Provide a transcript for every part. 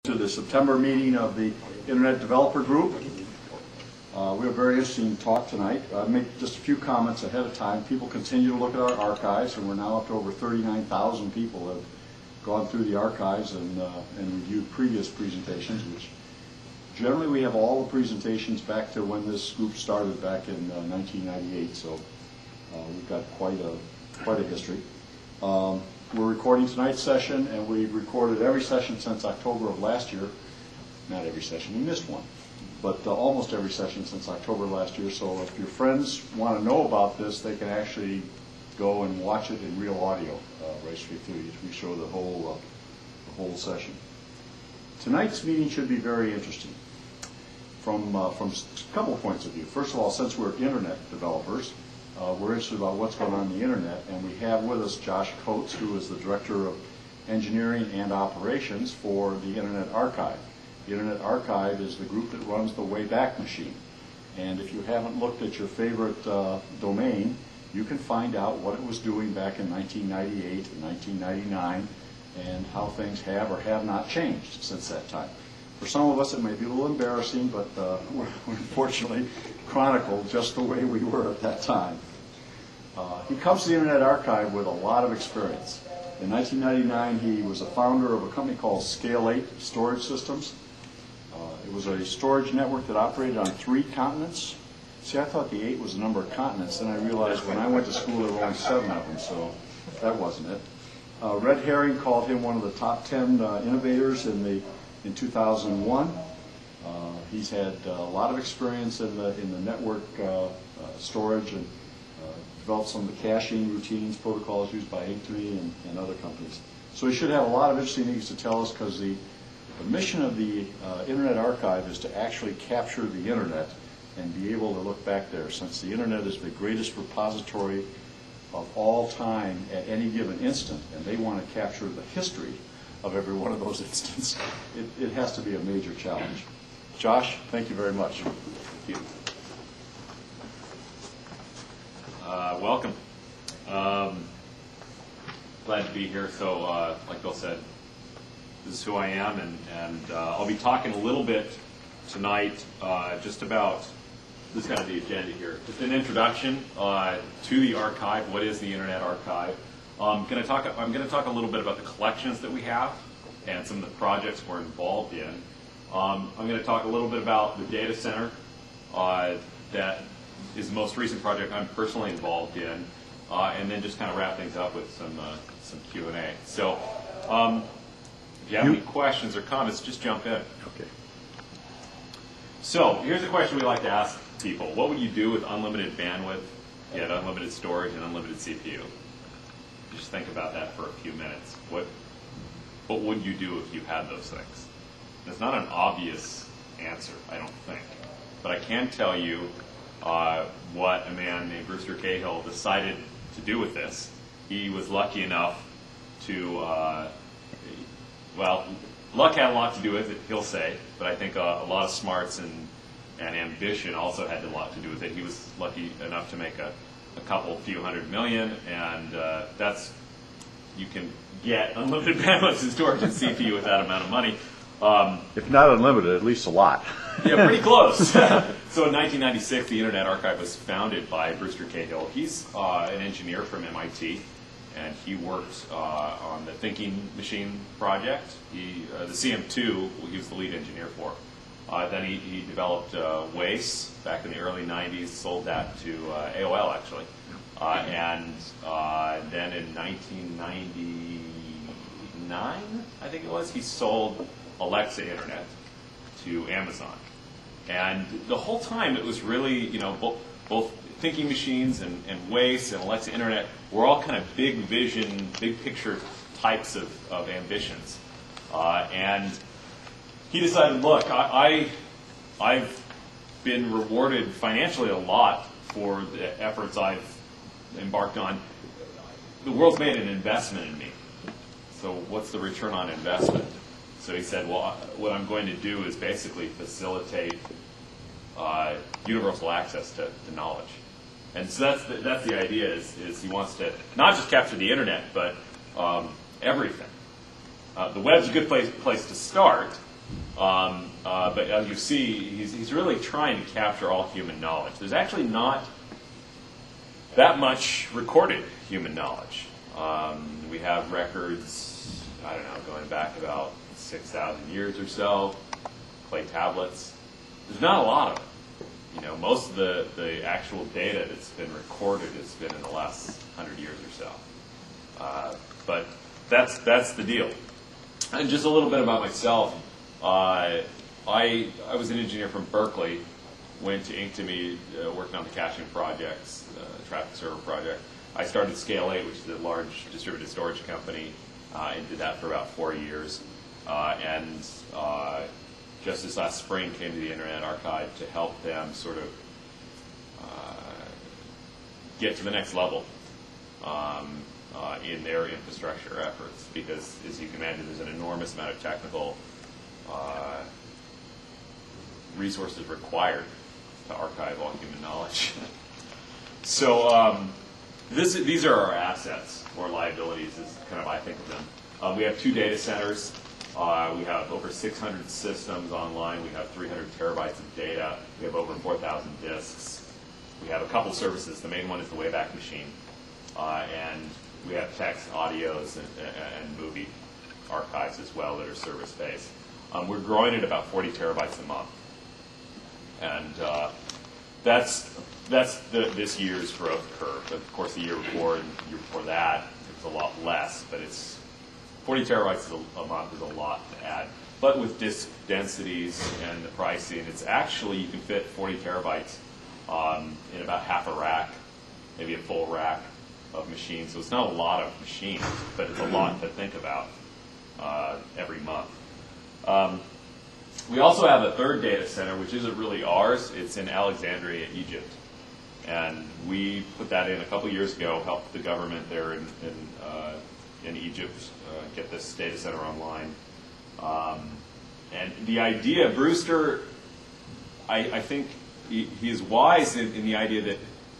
To the September meeting of the Internet Developer Group. We have a very interesting talk tonight. I'll make just a few comments ahead of time. People continue to look at our archives, and we're now up to over 39,000 people have gone through the archives and reviewed previous presentations, which generally we have all the presentations back to when this group started back in 1998, so we've got quite a history. We're recording tonight's session, and we've recorded every session since October of last year. Not every session, we missed one, but almost every session since October of last year. So if your friends want to know about this, they can actually go and watch it in real audio right straight through. We show the whole session. Tonight's meeting should be very interesting from a couple of points of view. First of all, since we're Internet developers, we're interested about what's going on the Internet, and we have with us Josh Coates, who is the Director of Engineering and Operations for the Internet Archive. The Internet Archive is the group that runs the Wayback Machine, and if you haven't looked at your favorite domain, you can find out what it was doing back in 1998 and 1999 and how things have or have not changed since that time. For some of us it may be a little embarrassing, but we're unfortunately chronicled just the way we were at that time. He comes to the Internet Archive with a lot of experience. In 1999, he was a founder of a company called Scale 8 Storage Systems. It was a storage network that operated on 3 continents. See, I thought the 8 was the number of continents, then I realized when I went to school there were only 7 of them, so that wasn't it. Red Herring called him one of the top 10 innovators in 2001. He's had a lot of experience in the network storage and developed some of the caching routines, protocols used by 8.3 and other companies. So he should have a lot of interesting things to tell us, because the mission of the Internet Archive is to actually capture the Internet and be able to look back there, since the Internet is the greatest repository of all time at any given instant, and they want to capture the history of every one of those instances. It has to be a major challenge. Josh, thank you very much. Thank you. Welcome. Glad to be here. So, like Bill said, this is who I am, and I'll be talking a little bit tonight just about, this is kind of the agenda here, just an introduction to the archive. What is the Internet Archive? I'm going to talk a little bit about the collections that we have and some of the projects we're involved in. I'm going to talk a little bit about the data center that is the most recent project I'm personally involved in, and then just kind of wrap things up with some Q&A. So if you have any questions or comments, just jump in. Okay. So here's a question we like to ask people. What would you do with unlimited bandwidth, yet unlimited storage and unlimited CPU? Just think about that for a few minutes. What would you do if you had those things? And it's not an obvious answer, I don't think. But I can tell you what a man named Brewster Cahill decided to do with this. He was lucky enough to, well, luck had a lot to do with it, he'll say, but I think a lot of smarts and ambition also had a lot to do with it. He was lucky enough to make a few $100 million, and you can get unlimited bandwidth and storage and CPU with that amount of money. If not unlimited, at least a lot. Yeah, pretty close. So in 1996, the Internet Archive was founded by Brewster Cahill. He's an engineer from MIT, and he worked on the Thinking Machine project. The CM2, he was the lead engineer for. Then he developed WACE back in the early 90s, sold that to AOL, actually. And then in 1999, I think it was, he sold Alexa Internet to Amazon. And the whole time it was really, both Thinking Machines and WACE and Alexa Internet were all kind of big vision, big picture types of ambitions. And he decided, look, I've been rewarded financially a lot for the efforts I've embarked on. The world's made an investment in me. So what's the return on investment? So he said, well, what I'm going to do is basically facilitate universal access to knowledge. And so that's the idea, is he wants to not just capture the Internet, but everything. The web's a good place to start, But as you see, he's really trying to capture all human knowledge. There's actually not that much recorded human knowledge. We have records, I don't know, going back about 6,000 years or so, clay tablets. There's not a lot of it. You know, most of the actual data that's been recorded has been in the last 100 years or so. But that's the deal. And just a little bit about myself. I was an engineer from Berkeley, went to Inktomi, working on the caching projects, traffic server project. I started Scale 8, which is a large distributed storage company, and did that for about 4 years. Just this last spring came to the Internet Archive to help them sort of get to the next level in their infrastructure efforts, because as you can imagine, there's an enormous amount of technical resources required to archive all human knowledge. So these are our assets, or liabilities is kind of I think of them. We have 2 data centers. We have over 600 systems online. We have 300 terabytes of data. We have over 4,000 disks. We have a couple services. The main one is the Wayback Machine. And we have text, audios, and movie archives as well that are service-based. We're growing at about 40 terabytes a month. And that's this year's growth curve. But of course, the year before and the year before that, it was a lot less. But it's 40 terabytes a month is a lot to add. But with disk densities and the pricing, it's actually, you can fit 40 terabytes in about half a rack, maybe a full rack of machines. So it's not a lot of machines, but it's a lot to think about every month. We also have a third data center, which isn't really ours. It's in Alexandria, Egypt. And we put that in a couple years ago, helped the government there in Egypt get this data center online. And the idea, Brewster, I think he is wise in the idea that,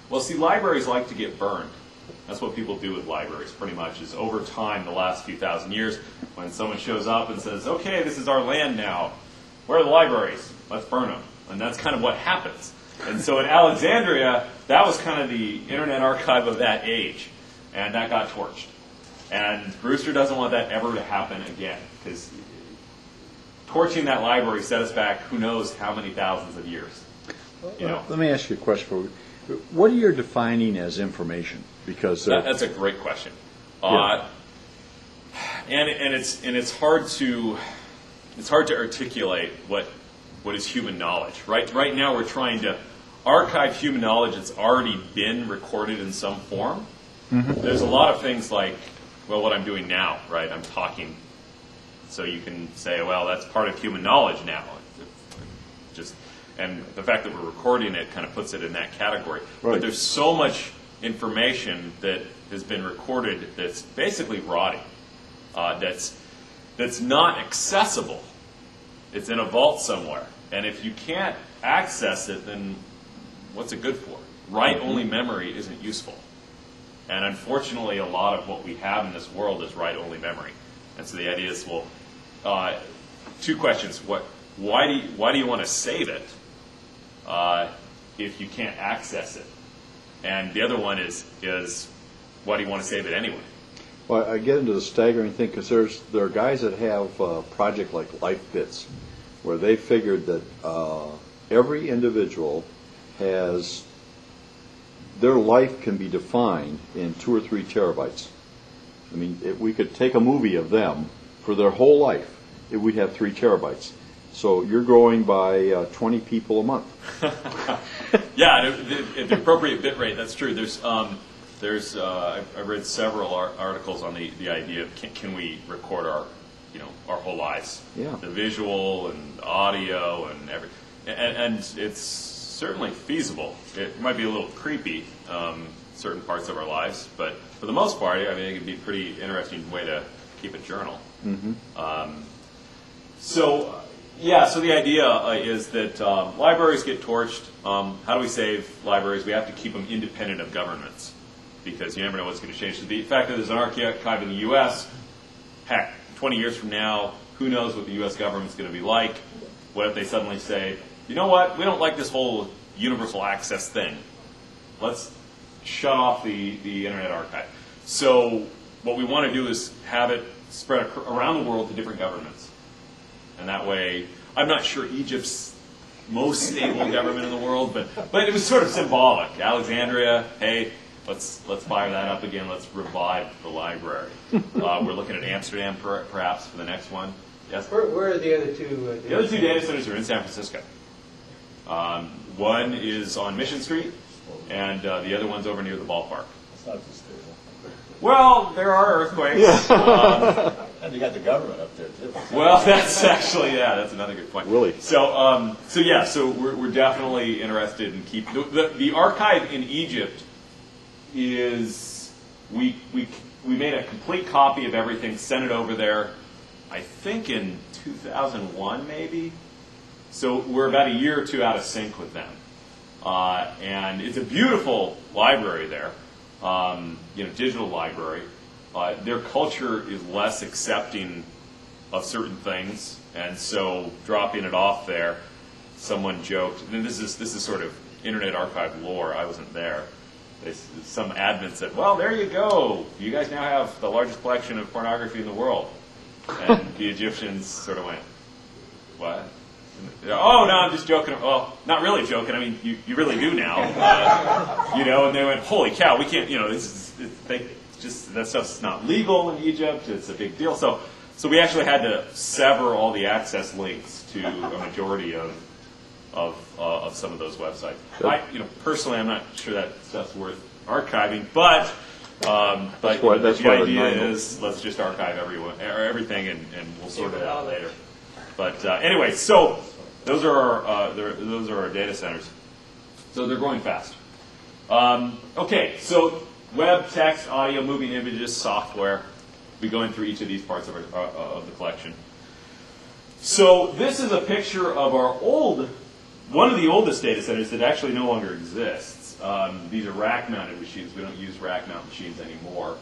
well, see, libraries like to get burned. That's what people do with libraries, pretty much, is over time, the last few thousand years, when someone shows up and says, okay, this is our land now. Where are the libraries? Let's burn them. And that's kind of what happens. And so in Alexandria, that was kind of the Internet Archive of that age. And that got torched. And Brewster doesn't want that ever to happen again, because torching that library set us back who knows how many thousands of years. You know? Let me ask you a question. What are you defining as information? Because that's a great question. Yeah. And it's hard to articulate what is human knowledge. Right now we're trying to archive human knowledge that's already been recorded in some form. Mm-hmm. There's a lot of things like, well, what I'm doing now, right? I'm talking, so you can say, well, that's part of human knowledge now. And the fact that we're recording it kind of puts it in that category. Right. But there's so much information that has been recorded that's basically rotting, that's not accessible. It's in a vault somewhere. And if you can't access it, then what's it good for? Write-only memory isn't useful. And unfortunately, a lot of what we have in this world is write-only memory. And so the idea is, well, 2 questions. Why do you want to save it if you can't access it? And the other one is why do you want to save it anyway? Well, I get into the staggering thing because there are guys that have a project like LifeBits, where they figured that every individual has, their life can be defined in 2 or 3 terabytes. I mean, if we could take a movie of them for their whole life, we'd have 3 terabytes. So you're growing by 20 people a month. Yeah, at the appropriate bit rate, that's true. I read several articles on the idea of can we record our whole lives, yeah, the visual and audio and everything, and it's certainly feasible. It might be a little creepy, certain parts of our lives, but for the most part, I mean, it could be a pretty interesting way to keep a journal. Mm-hmm. So the idea is that libraries get torched. How do we save libraries? We have to keep them independent of governments, because you never know what's going to change. So the fact that there's an archive in the U.S., heck, 20 years from now, Who knows what the U.S. government's going to be like? What if they suddenly say, you know what, we don't like this whole universal access thing. Let's shut off the Internet Archive. So what we want to do is have it spread around the world to different governments. And that way, I'm not sure Egypt's most stable government in the world, but it was sort of symbolic. Alexandria, hey, let's fire that up again. Let's revive the library. We're looking at Amsterdam perhaps for the next one. Yes? Where are the other two? The other two data centers are in San Francisco. One is on Mission Street, and the other one's over near the ballpark. It's not too stable. Well, there are earthquakes. And you got the government up there, too. Well, that's actually, that's another good point. Really? So we're definitely interested in keep the archive in Egypt is we made a complete copy of everything, sent it over there, I think in 2001 maybe. So we're about a year or two out of sync with them, and it's a beautiful library there, digital library. Their culture is less accepting of certain things, and so dropping it off there, someone joked, and this is sort of Internet Archive lore, I wasn't there. Some admin said, well, there you go. You guys now have the largest collection of pornography in the world. And the Egyptians sort of went, what? Oh, no, I'm just joking. Well, not really joking. I mean, you really do now. And they went, holy cow, we can't, that stuff's not legal in Egypt. It's a big deal. So we actually had to sever all the access links to a majority of some of those websites. Personally, I'm not sure that stuff's worth archiving, but the idea is let's just archive everything, and we'll sort it out later. But anyway, so those are our data centers. So they're growing fast. Okay, so web, text, audio, moving images, software. We're going through each of these parts of the collection. So this is a picture of one of the oldest data centers that actually no longer exists. These are rack-mounted machines. We don't use rack-mount machines anymore.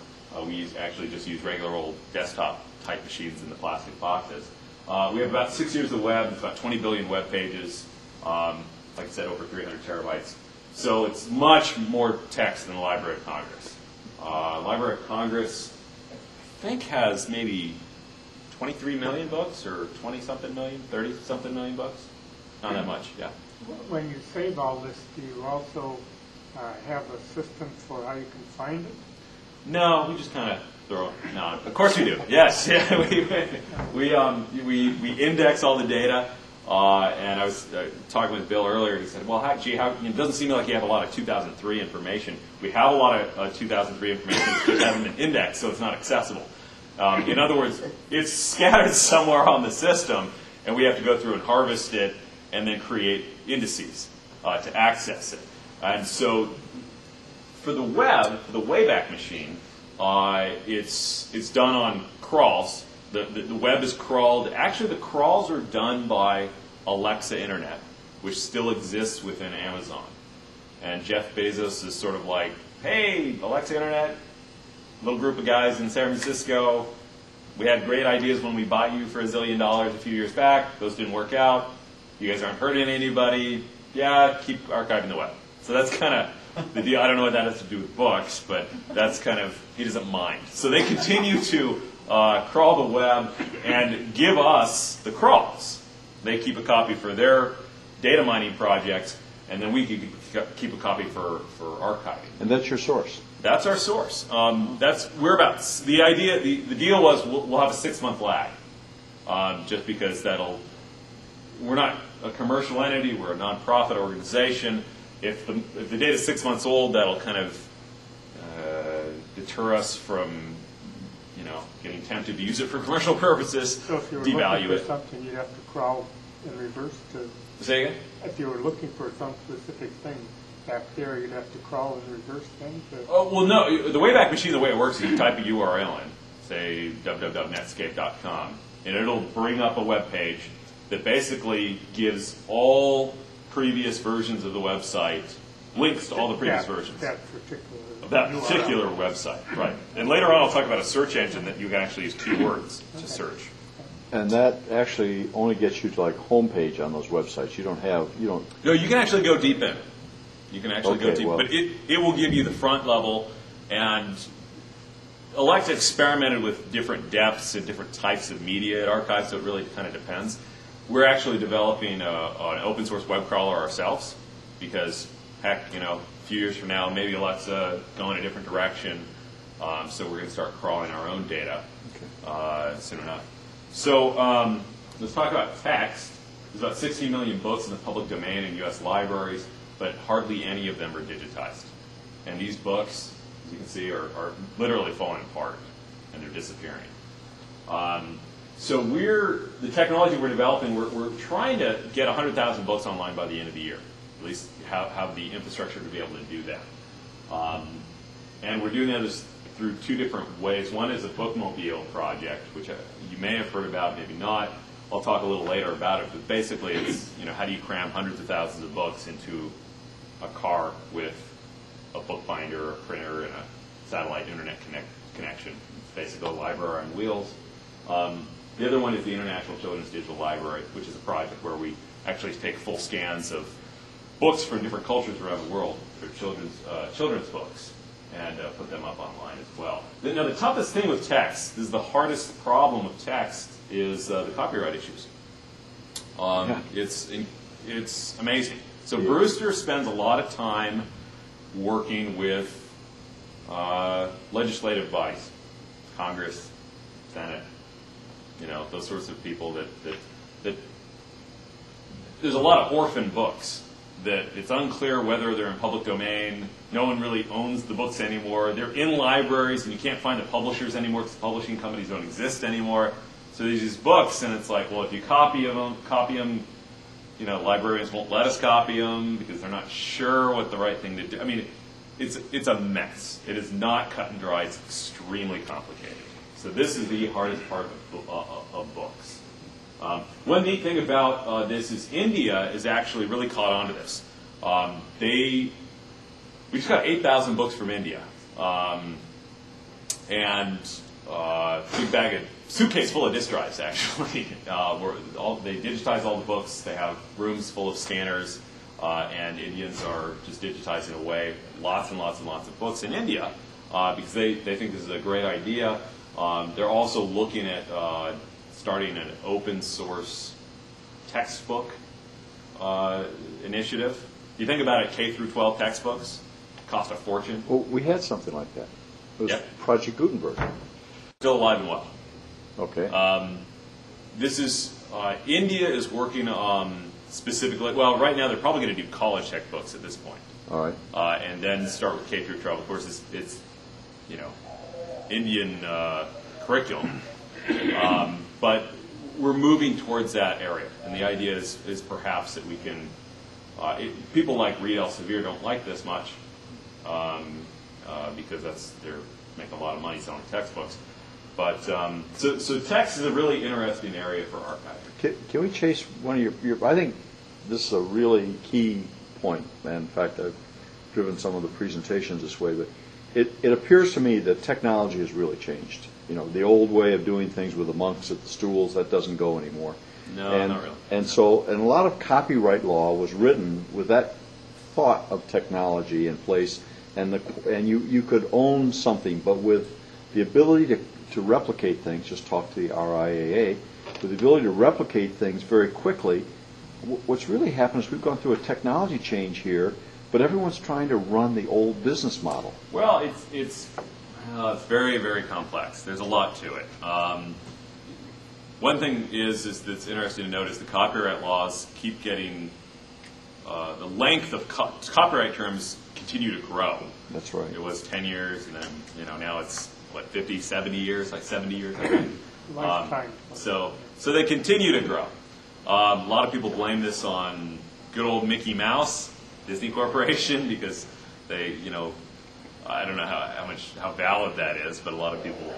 We actually just use regular old desktop-type machines in the plastic boxes. We have about 6 years of web, about 20 billion web pages, like I said, over 300 terabytes. So it's much more text than the Library of Congress. Library of Congress, I think, has maybe 23 million books, or 20-something million, 30-something million books. Not that much, yeah. When you save all this, do you also have a system for how you can find it? No, we just kind of throw it. No, of course we do. Yes, yeah, we index all the data. And I was talking with Bill earlier. He said, "Well, it doesn't seem like you have a lot of 2003 information. We have a lot of 2003 information. It just hasn't been indexed, so it's not accessible. In other words, it's scattered somewhere on the system, and we have to go through and harvest it, and then create indices to access it. And so, for the web, the Wayback Machine, it's done on crawls. The web is crawled. Actually, the crawls are done by Alexa Internet, which still exists within Amazon. And Jeff Bezos is sort of like, hey, Alexa Internet, little group of guys in San Francisco. We had great ideas when we bought you for $1 zillion a few years back. Those didn't work out. You guys aren't hurting anybody. Yeah, keep archiving the web. So that's kind of the deal. I don't know what that has to do with books, but that's kind of, he doesn't mind. So they continue to crawl the web and give us the crawls. They keep a copy for their data mining projects, and then we keep a copy for archiving. And that's your source. That's our source. The idea, the deal was we'll have a 6-month lag, just because we're not a commercial entity, we're a nonprofit organization. If the data's 6 months old, that'll kind of deter us from getting tempted to use it for commercial purposes, so if you were devalue looking for it. something, you'd have to crawl in reverse to. Say again? If you were looking for some specific thing back there, you'd have to crawl in reverse then. Oh well, no. The Wayback Machine, the way it works is you type a URL in, say www.netscape.com, and it'll bring up a web page that basically gives all previous versions of the website, links to all the previous versions. That particular website, right. And later on I'll talk about a search engine that you can actually use keywords to search. And that actually only gets you to like homepage on those websites. You don't. No, you can actually go deep in. You can actually go Okay, deep, well- but it will give you the front level. And Alexa experimented with different depths and different types of media at archives, so it really kind of depends. We're actually developing an open source web crawler ourselves because, heck, a few years from now, maybe Alexa going a different direction. So we're going to start crawling our own data soon enough. So let's talk about text. There's about 60 million books in the public domain in U.S. libraries, but hardly any of them are digitized. And these books, as you can see, are literally falling apart, and they're disappearing. So the technology we're developing, we're trying to get 100,000 books online by the end of the year, at least have the infrastructure to be able to do that. And we're doing that through two different ways. One is a bookmobile project, which you may have heard about, maybe not. I'll talk a little later about it, but basically it's, how do you cram hundreds of thousands of books into a car with a bookbinder, a printer, and a satellite internet connection. It's basically a library on wheels. The other one is the International Children's Digital Library, which is a project where we actually take full scans of books from different cultures around the world for children's books and put them up online as well. Now, the toughest thing with text, this is the hardest problem with text, is the copyright issues. It's amazing. So Brewster spends a lot of time working with legislative bodies, Congress, Senate, those sorts of people that there's a lot of orphan books that it's unclear whether they're in public domain. No one really owns the books anymore. They're in libraries, and you can't find the publishers anymore because publishing companies don't exist anymore. So there's these books, and it's like, well, if you copy them, librarians won't let us copy them because they're not sure what the right thing to do. I mean, it's a mess. It is not cut and dry. It's extremely complicated. So this is the hardest part of books. One neat thing about this is India is actually really caught on to this. We just got 8,000 books from India, and big bag of suitcase full of disk drives actually. They digitize all the books. They have rooms full of scanners, and Indians are just digitizing away lots and lots and lots of books in India because they think this is a great idea. They're also looking at starting an open source textbook initiative. You think about it, K through 12 textbooks cost a fortune. Well, we had something like that. It was Yep. Project Gutenberg. Still alive and well. Okay. This is India is working on specifically. Well, right now they're probably going to do college textbooks at this point, All right. and then start with K through 12. Of course, it's Indian curriculum, but we're moving towards that area, and the idea is perhaps that we can. People like Reed Elsevier don't like this much because they're making a lot of money selling textbooks. But so text is a really interesting area for archiving. Can we chase one of your? I think this is a really key point. And in fact, I've driven some of the presentations this way, but it appears to me that technology has really changed. The old way of doing things with the monks at the stools, that doesn't go anymore. No, not really. And a lot of copyright law was written with that thought of technology in place, and you could own something, but with the ability to replicate things. Just talk to the RIAA. With the ability to replicate things very quickly, what's really happened is we've gone through a technology change here, but everyone's trying to run the old business model. Well, it's very, very complex. There's a lot to it. One thing is that's interesting to note is the copyright laws keep getting the length of copyright terms continue to grow. That's right. It was 10 years, and then now it's 50, 70 years, like 70 years, I think. Lifetime. So they continue to grow. A lot of people blame this on good old Mickey Mouse, Disney Corporation, because they, I don't know how valid that is, but a lot of people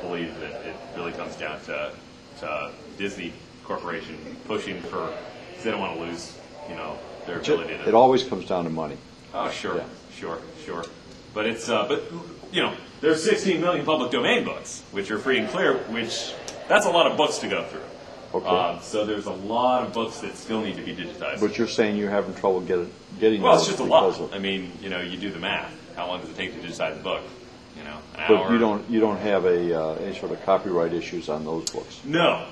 believe that it really comes down to Disney Corporation pushing for, because they don't want to lose, their ability to. It always comes down to money. Oh, sure, Yeah. sure. But there's 16 million public domain books, which are free and clear, which That's a lot of books to go through. Okay. So there's a lot of books that still need to be digitized. But you're saying you're having trouble getting Well, those it's just a because lot. of- I mean, you do the math. How long does it take to digitize a book? An But hour. you don't have any sort of copyright issues on those books. No.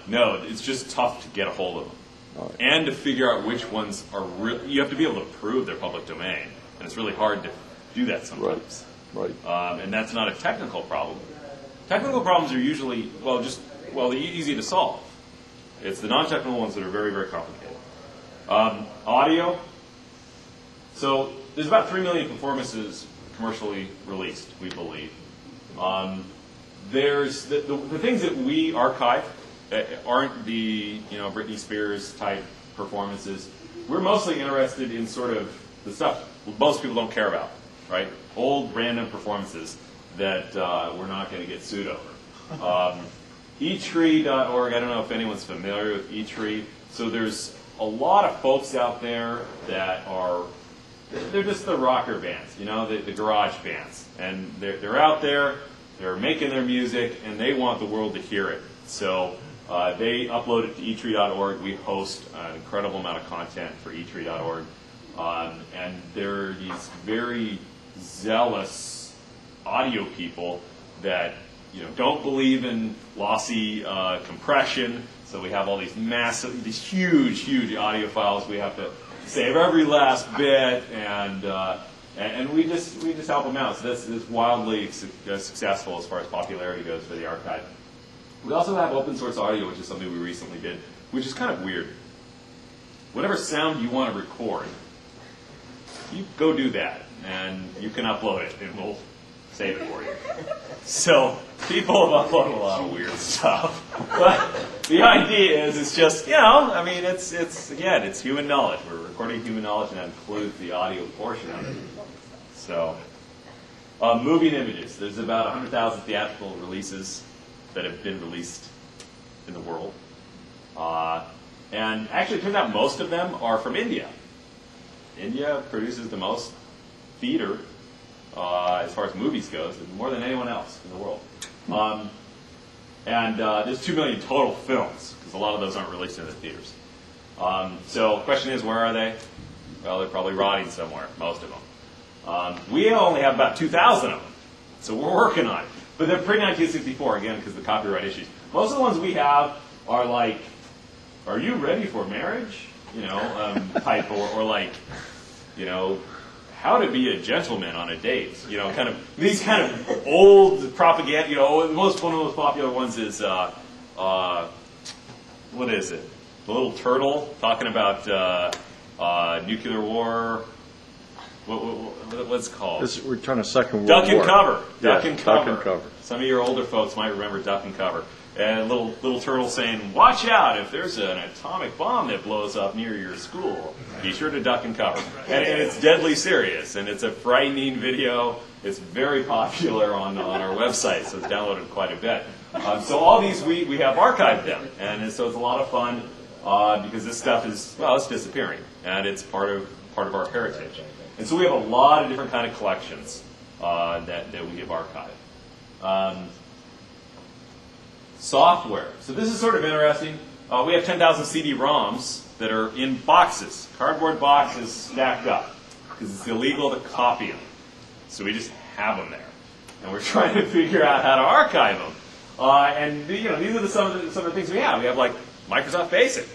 It's just tough to get a hold of them. All right. And to figure out which ones are real. You have to be able to prove they're public domain. And it's really hard to do that sometimes. Right. And that's not a technical problem. Technical problems are usually, they're easy to solve. It's the non-technical ones that are very, very complicated. Audio. So there's about 3 million performances commercially released, we believe. There's the things that we archive that aren't the Britney Spears type performances. We're mostly interested in sort of the stuff most people don't care about, right? Old random performances that we're not going to get sued over. eTree.org, I don't know if anyone's familiar with eTree. So there's a lot of folks out there that they're just the rocker bands, the garage bands. And they're out there, they're making their music, and they want the world to hear it. So they upload it to eTree.org. We host an incredible amount of content for eTree.org. And there are these very zealous audio people that don't believe in lossy compression. So we have all these huge audio files. We have to save every last bit, and we just help them out. So this is wildly successful as far as popularity goes for the archive. We also have open source audio, which is something we recently did, which is kind of weird. Whatever sound you want to record, you go do that, and you can upload it, and we'll save it for you. So people have uploaded a lot of weird stuff. But the idea is, it's just, it's human knowledge. We're recording human knowledge, and that includes the audio portion of it. So, moving images. There's about 100,000 theatrical releases that have been released in the world. And actually, it turns out most of them are from India. India produces the most theater as far as movies goes, more than anyone else in the world. And there's 2 million total films, because a lot of those aren't released in the theaters. So the question is, where are they? Well, they're probably rotting somewhere, most of them. We only have about 2,000 of them, so we're working on it. But they're pre-1964, again, because of the copyright issues. Most of the ones we have are like, are you ready for marriage? Type, or like, how to be a gentleman on a date. Kind of these kind of old propaganda. One of the most popular ones is what is it? The little turtle talking about nuclear war. What's it called? We're trying to Second World Duck War. and Cover. Duck and Cover. Some of your older folks might remember Duck and Cover. And little turtle saying, "Watch out! If there's an atomic bomb that blows up near your school, be sure to duck and cover." And it's deadly serious, and it's a frightening video. It's very popular on our website, so it's downloaded quite a bit. So all these we have archived them, and so it's a lot of fun because this stuff is it's disappearing, and it's part of our heritage. And so we have a lot of different kind of collections that we have archived. Software. So this is sort of interesting. We have 10,000 CD-ROMs that are in boxes, cardboard boxes stacked up, because it's illegal to copy them. So we just have them there, and we're trying to figure out how to archive them. And these are some of the things we have. We have like Microsoft Basic.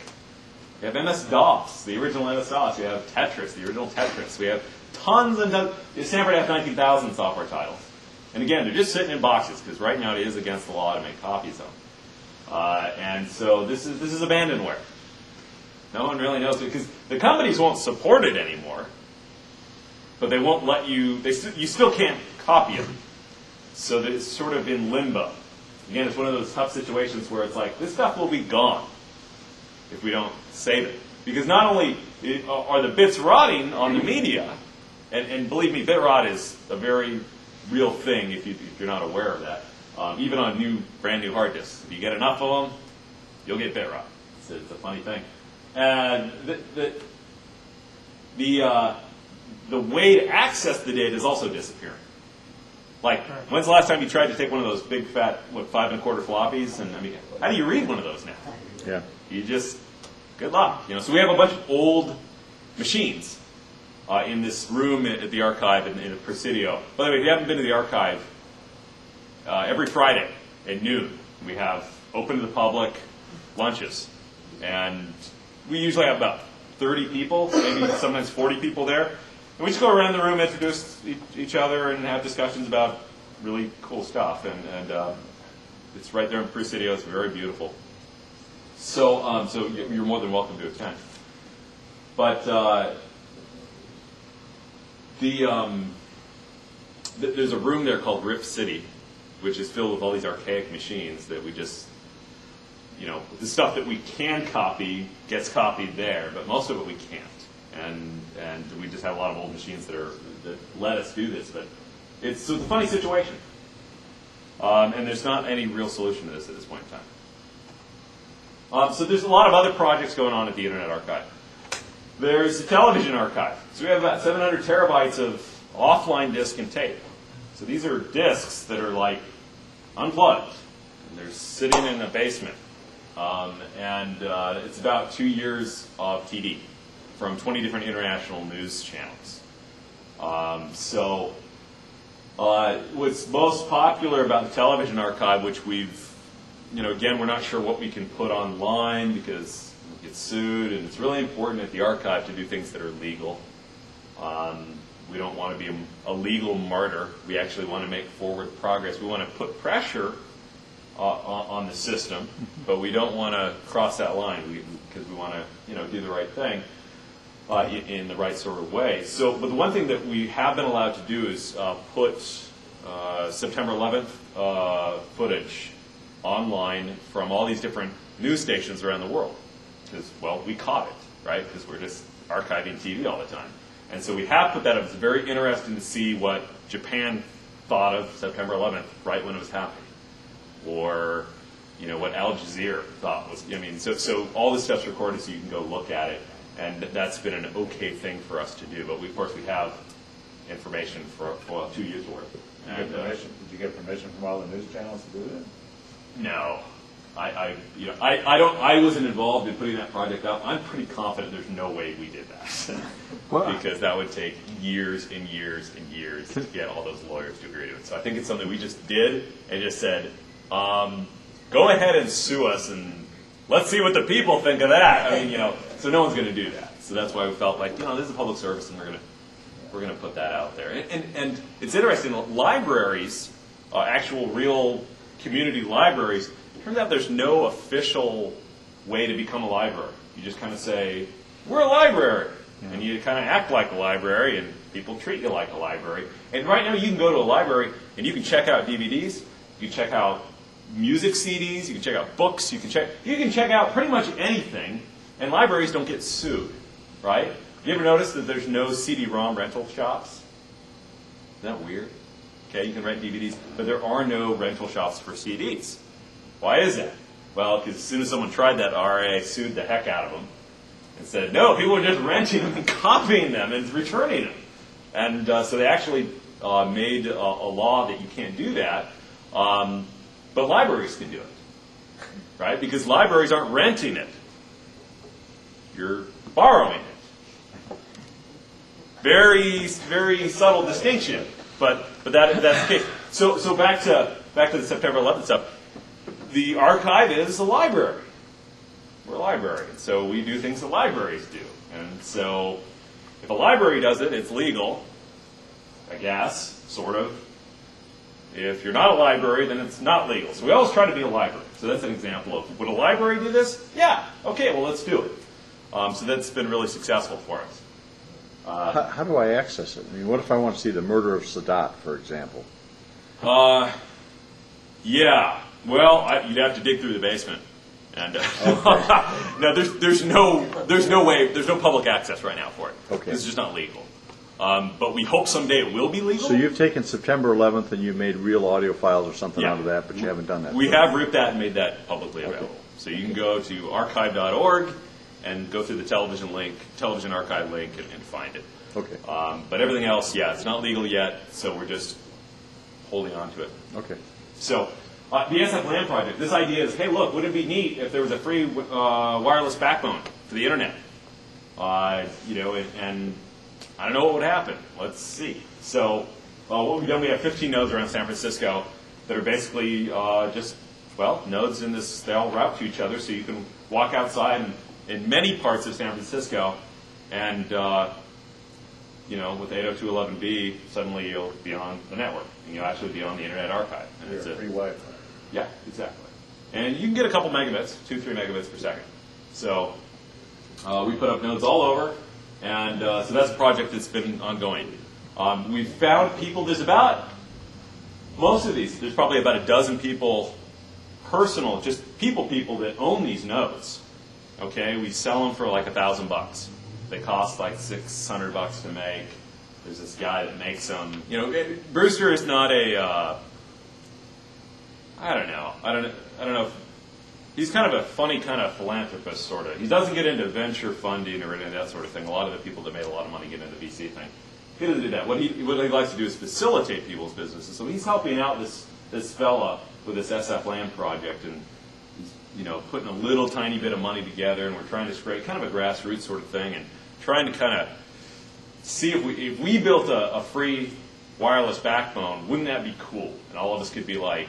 We have MS-DOS, the original MS-DOS. We have Tetris, the original Tetris. We have tons and tons. Stanford has 19,000 software titles. And again, they're just sitting in boxes, because right now it is against the law to make copies of them. And so this is abandonware. No one really knows it, because the companies won't support it anymore, but they won't let you. You still can't copy them, so that it's sort of in limbo. Again, it's one of those tough situations where it's like, this stuff will be gone if we don't save it, because not only are the bits rotting on the media, and believe me, bit rot is a very real thing if you're not aware of that. Even on brand new hard disks, if you get enough of them, you'll get bit rot. It's a funny thing. And the way to access the data is also disappearing. Like, when's the last time you tried to take one of those big fat, 5 1/4 floppies? And I mean, how do you read one of those now? Yeah. You just, good luck. So we have a bunch of old machines in this room at the archive in the Presidio. By the way, if you haven't been to the archive, every Friday at noon we have open to the public lunches, and we usually have about 30 people, maybe sometimes 40 people there. And we just go around the room, introduce each other, and have discussions about really cool stuff. And it's right there in Presidio. It's very beautiful. So you're more than welcome to attend. But there's a room there called Rip City, which is filled with all these archaic machines that we just, the stuff that we can copy gets copied there, but most of it we can't. And we just have a lot of old machines that let us do this. But it's a funny situation. And there's not any real solution to this at this point in time. So there's a lot of other projects going on at the Internet Archive. There's the television archive. So we have about 700 terabytes of offline disk and tape. So these are disks that are like unplugged. And they're sitting in a basement. It's about 2 years of TD from 20 different international news channels. What's most popular about the television archive, which we've, again, we're not sure what we can put online because we get sued, and it's really important at the archive to do things that are legal. We don't want to be a legal martyr. We actually want to make forward progress. We want to put pressure on the system, but we don't want to cross that line because we want to, do the right thing in the right sort of way. But the one thing that we have been allowed to do is put September 11th footage online from all these different news stations around the world. Because, well, we caught it, right? Because we're just archiving TV all the time. And so we have put that up. It's very interesting to see what Japan thought of September 11th right when it was happening. Or, what Al Jazeera thought was, so all this stuff's recorded so you can go look at it. And that's been an okay thing for us to do. But of course, we have information for 2 years worth. Did you get permission from all the news channels to do that? No, I wasn't involved in putting that project up. I'm pretty confident there's no way we did that because that would take years and years and years to get all those lawyers to agree to it. So I think it's something we just did and just said, go ahead and sue us and let's see what the people think of that. So no one's going to do that. So that's why we felt like, this is a public service, and we're going to put that out there. And it's interesting. Libraries, actual real community libraries, it turns out there's no official way to become a library. You just kind of say, we're a library, and you kind of act like a library, and people treat you like a library. And right now, you can go to a library and you can check out DVDs, you can check out music CDs, you can check out books, you can check out pretty much anything. And libraries don't get sued, right? You ever notice that there's no CD-ROM rental shops? Isn't that weird? Okay, you can rent DVDs, but there are no rental shops for CDs. Why is that? Well, because as soon as someone tried that, RA sued the heck out of them and said, no, people are just renting them and copying them and returning them. And so they actually made a law that you can't do that, but libraries can do it, right? Because libraries aren't renting it. You're borrowing it. Very, very subtle distinction, but that's the case. So back to the September 11th stuff. The archive is a library. We're a library, and so we do things that libraries do. And so if a library does it, it's legal, I guess, sort of. If you're not a library, then it's not legal. So we always try to be a library. So that's an example of, would a library do this? Yeah. Okay, well, let's do it. So that's been really successful for us. How do I access it? What if I want to see the murder of Sadat, for example? Yeah. Well, you'd have to dig through the basement. And no, there's no way, there's no public access right now for it. Okay. It's just not legal. But we hope someday it will be legal. So you've taken September 11th and you made real audio files or something out of that, but you haven't done that. We have ripped that and made that publicly available. So you can go to archive.org and go through the television archive link, and find it. Okay. But everything else, it's not legal yet, so we're just holding on to it. Okay. So the SF-LAN project, this idea is, hey, look, wouldn't it be neat if there was a free wireless backbone for the internet? And I don't know what would happen. Let's see. So what we've done, we have 15 nodes around San Francisco that are basically just, well, nodes in this, they all route to each other, so you can walk outside in many parts of San Francisco, and with 802.11b, suddenly you'll be on the network, and you'll actually be on the Internet Archive. And It's free Wi-Fi. Yeah, exactly. And you can get a couple megabits, 2-3 megabits per second. So we put up nodes all over, and so that's a project that's been ongoing. We've found people, most of these, there's probably about a dozen people, just people that own these nodes. Okay, we sell them for like $1,000. They cost like $600 to make. There's this guy that makes them. Brewster is not a. I don't know. He's kind of a funny kind of philanthropist, sort of. He doesn't get into venture funding or any of that sort of thing. A lot of the people that made a lot of money get into the VC thing. He doesn't do that. What he likes to do is facilitate people's businesses. So he's helping out this fella with this SF-LAN project, and he's putting a little tiny bit of money together, and we're trying to create kind of a grassroots sort of thing, and trying to kind of see if we built a free wireless backbone, wouldn't that be cool? And all of us could be like,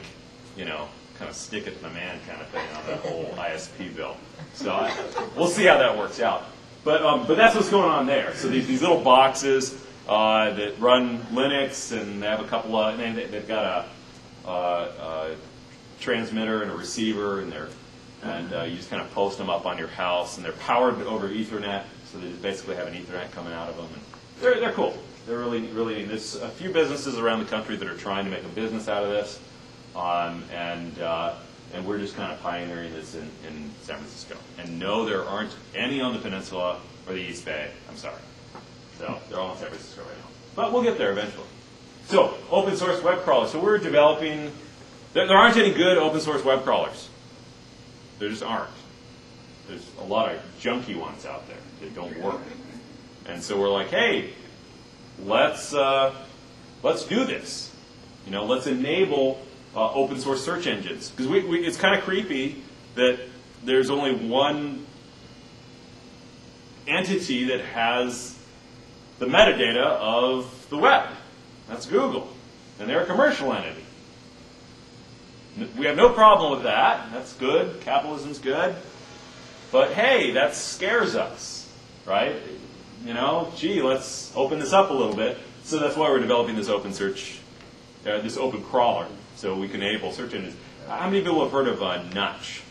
kind of stick it to the man kind of thing on that whole ISP bill. So we'll see how that works out. But that's what's going on there. So these little boxes that run Linux, and they have a couple of, they've got a transmitter and a receiver, and you just kind of post them up on your house, and they're powered over Ethernet, so they just basically have an Ethernet coming out of them. And they're cool. They're really, really neat. There's a few businesses around the country that are trying to make a business out of this, and we're just kind of pioneering this in San Francisco. And no, there aren't any on the peninsula or the East Bay. I'm sorry. So they're all in San Francisco right now. But we'll get there eventually. So open source web crawlers. So we're developing. There aren't any good open source web crawlers. There just aren't. There's a lot of junky ones out there that don't work. And so we're like, hey, let's do this. Let's enable open source search engines, because it's kind of creepy that there's only one entity that has the metadata of the web. That's Google, and they're a commercial entity. We have no problem with that. That's good. Capitalism's good. But hey, that scares us, right? Gee, let's open this up a little bit. So that's why we're developing this open search, this open crawler, so we can enable search engines. How many people have heard of Nutch?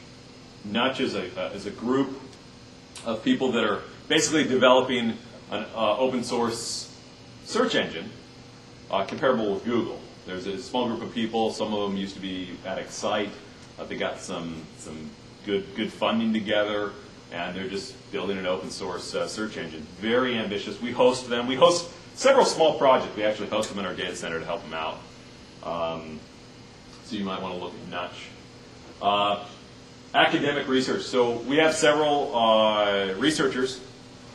Nutch is a group of people that are basically developing an open source search engine comparable with Google. There's a small group of people. Some of them used to be at Excite. They got some good funding together, and they're just building an open source search engine. Very ambitious. We host them. We host several small projects. We actually host them in our data center to help them out. So you might want to look at Nutch. Academic research. So we have several researchers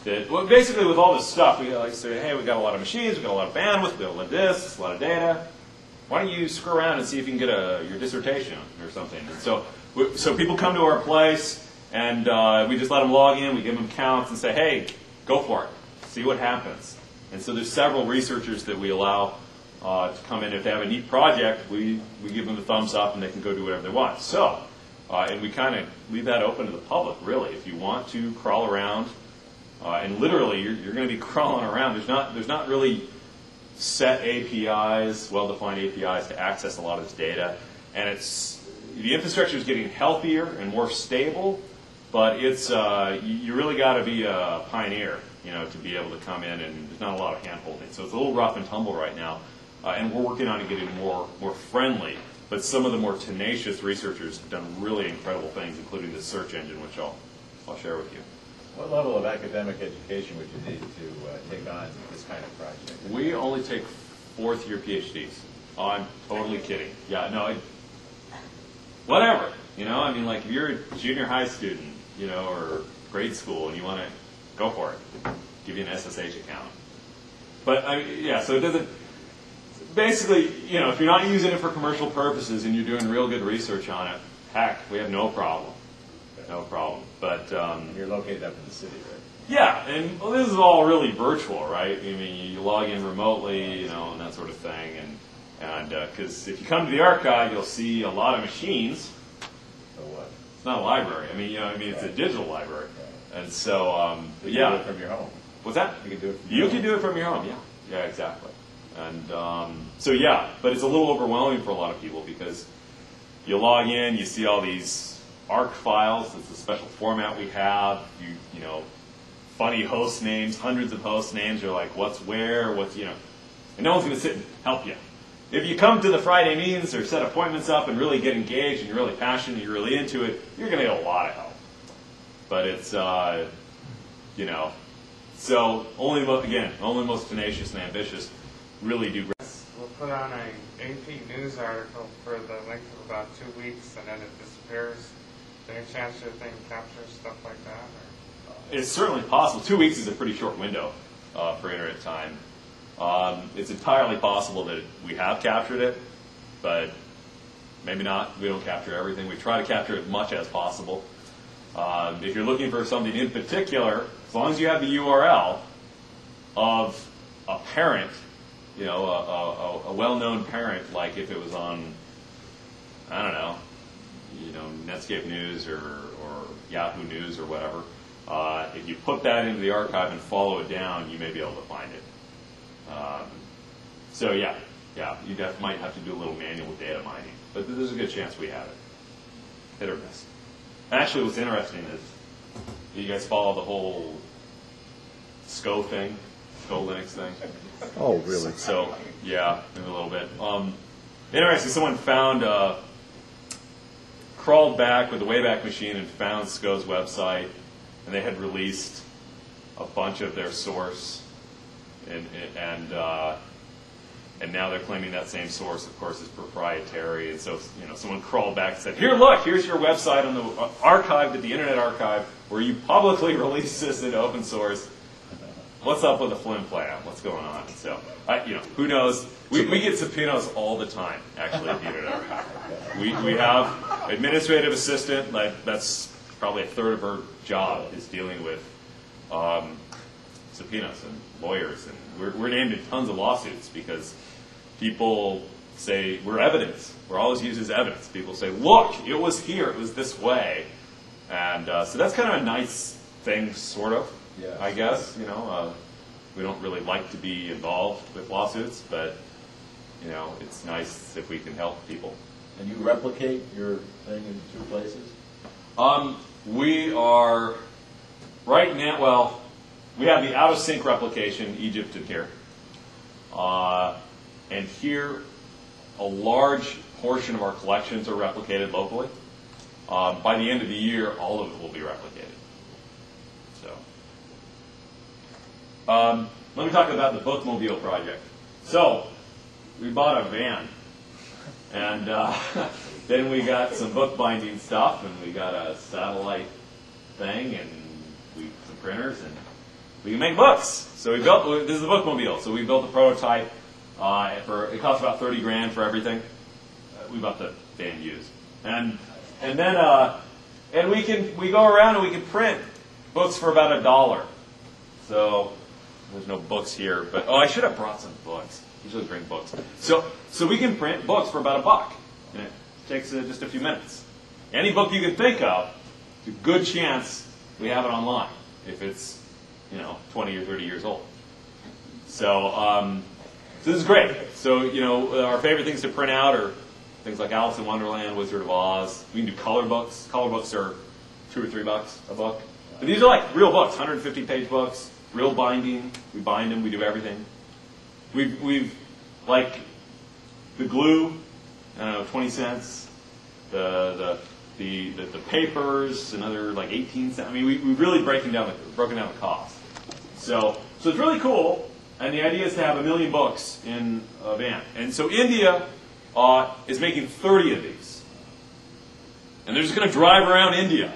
that, well, basically with all this stuff, we like say, hey, we've got a lot of machines, we've got a lot of bandwidth, we've got a lot of this, a lot of data. Why don't you screw around and see if you can get your dissertation or something? And so people come to our place, and we just let them log in, we give them counts, and say, hey, go for it. See what happens. And so there's several researchers that we allow to come in. If they have a neat project, we give them the thumbs up, and they can go do whatever they want. So, and we kind of leave that open to the public, really. If you want to crawl around, and literally you're going to be crawling around. There's not really set APIs, well-defined APIs to access a lot of this data, and the infrastructure is getting healthier and more stable, but it's you really got to be a pioneer, to be able to come in, and there's not a lot of hand-holding. So it's a little rough and tumble right now, and we're working on it getting more friendly. But some of the more tenacious researchers have done really incredible things, including this search engine, which I'll share with you. What level of academic education would you need to take on this kind of project? We only take fourth-year PhDs. Oh, I'm totally kidding. Yeah, no, whatever. Like if you're a junior high student, or grade school, and you want to go for it, give you an SSH account. But so it doesn't. basically, you know, if you're not using it for commercial purposes and you're doing real good research on it, heck, we have no problem. No problem. But You're located up in the city, right? yeah, and well, this is all really virtual, right? I mean, you log in remotely, you know, and that sort of thing. And because if you come to the archive, you'll see a lot of machines. So what? It's not a library. I mean, you know, it's a digital library. And so, You yeah. can do it from your home. What's that? You can do it from You your can home. do it from your home, yeah. Yeah, exactly. And so, yeah, but it's a little overwhelming for a lot of people because you log in, you see all these ARC files. It's a special format we have. You know, funny host names, hundreds of host names. You're like, what's where? What's, you know, and no one's going to sit and help you. If you come to the Friday meetings or set appointments up and really get engaged and you're really passionate, you're really into it, you're going to get a lot of help. But it's, you know, so only the most tenacious and ambitious really do. We'll put on an AP News article for the length of about 2 weeks, and then it disappears. Is there any chance your thing captures stuff like that? Or? It's certainly possible. 2 weeks is a pretty short window for internet time. It's entirely possible that we have captured it, but maybe not. We don't capture everything. We try to capture as much as possible. If you're looking for something in particular, as long as you have the URL of a parent, you know, a well-known parent, like if it was on, I don't know, you know, Netscape News or Yahoo News or whatever, if you put that into the archive and follow it down, you may be able to find it. So yeah, you might have to do a little manual data mining, but there's a good chance we have it. Hit or miss. Actually, what's interesting is, you guys follow the whole SCO thing, SCO Linux thing? Oh, really? So, yeah, maybe a little bit. Interesting, someone crawled back with the Wayback Machine and found SCO's website, and they had released a bunch of their source, and now they're claiming that same source, of course, is proprietary. And so, you know, someone crawled back and said, "Here, look, here's your website on the archive at the Internet Archive, where you publicly release this into open source. What's up with the flim flam? What's going on?" So, you know, who knows? We get subpoenas all the time, actually, at the Internet Archive. We have administrative assistant. That's probably a third of her job is dealing with subpoenas and lawyers, and we're named in tons of lawsuits because people say we're evidence. We're always used as evidence. People say, "Look, it was here. It was this way," and so that's kind of a nice thing, sort of. Yes. I guess, you know, we don't really like to be involved with lawsuits, but you know, it's nice if we can help people. And you replicate your thing in 2 places? We are right now. Well, we have the out of sync replication, Egypt and here, and here, a large portion of our collections are replicated locally. By the end of the year, all of it will be replicated. So, let me talk about the Bookmobile project. So, we bought a van, and then we got some bookbinding stuff, and we got a satellite thing, and some printers, and we can make books. So this is a Bookmobile. So we built a prototype. It cost about $30,000 for everything. We bought the van used, and then we go around and we can print books for about $1. So there's no books here, but I should have brought some books. Usually bring books. So we can print books for about $1, and it takes just a few minutes. Any book you can think of, there's a good chance we have it online if it's 20 or 30 years old. So this is great. So our favorite things to print out are things like Alice in Wonderland, Wizard of Oz. We can do color books. Color books are $2 or $3 a book. But these are like real books, 150-page books, real binding. We bind them. We do everything. We've like the glue, 20 cents. The papers, another like 18 cents. I mean, we've really broken down the cost. So it's really cool. And the idea is to have 1 million books in a van. And so India is making 30 of these. And they're just going to drive around India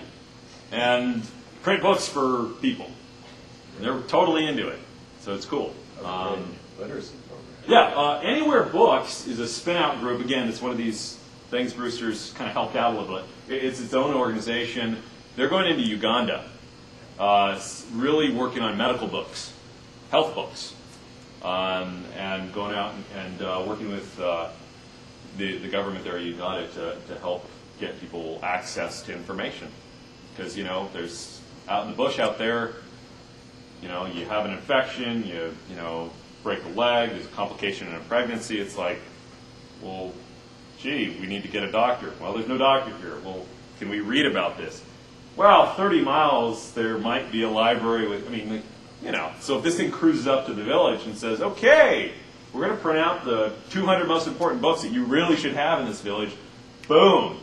and print books for people. And they're totally into it. So it's cool. Literacy program. Yeah, Anywhere Books is a spin-out group. Again, it's one of these things Brewster's kind of helped out a little bit. It's its own organization. They're going into Uganda, really working on medical books, health books, and going out and working with the government there in Uganda to help get people access to information. Because, there's out in the bush out there, you have an infection, you break a leg, there's a complication in a pregnancy. It's like, well, gee, we need to get a doctor. Well, there's no doctor here. Well, can we read about this? Well, 30 miles, there might be a library with, so if this thing cruises up to the village and says, okay, we're going to print out the 200 most important books that you really should have in this village, boom.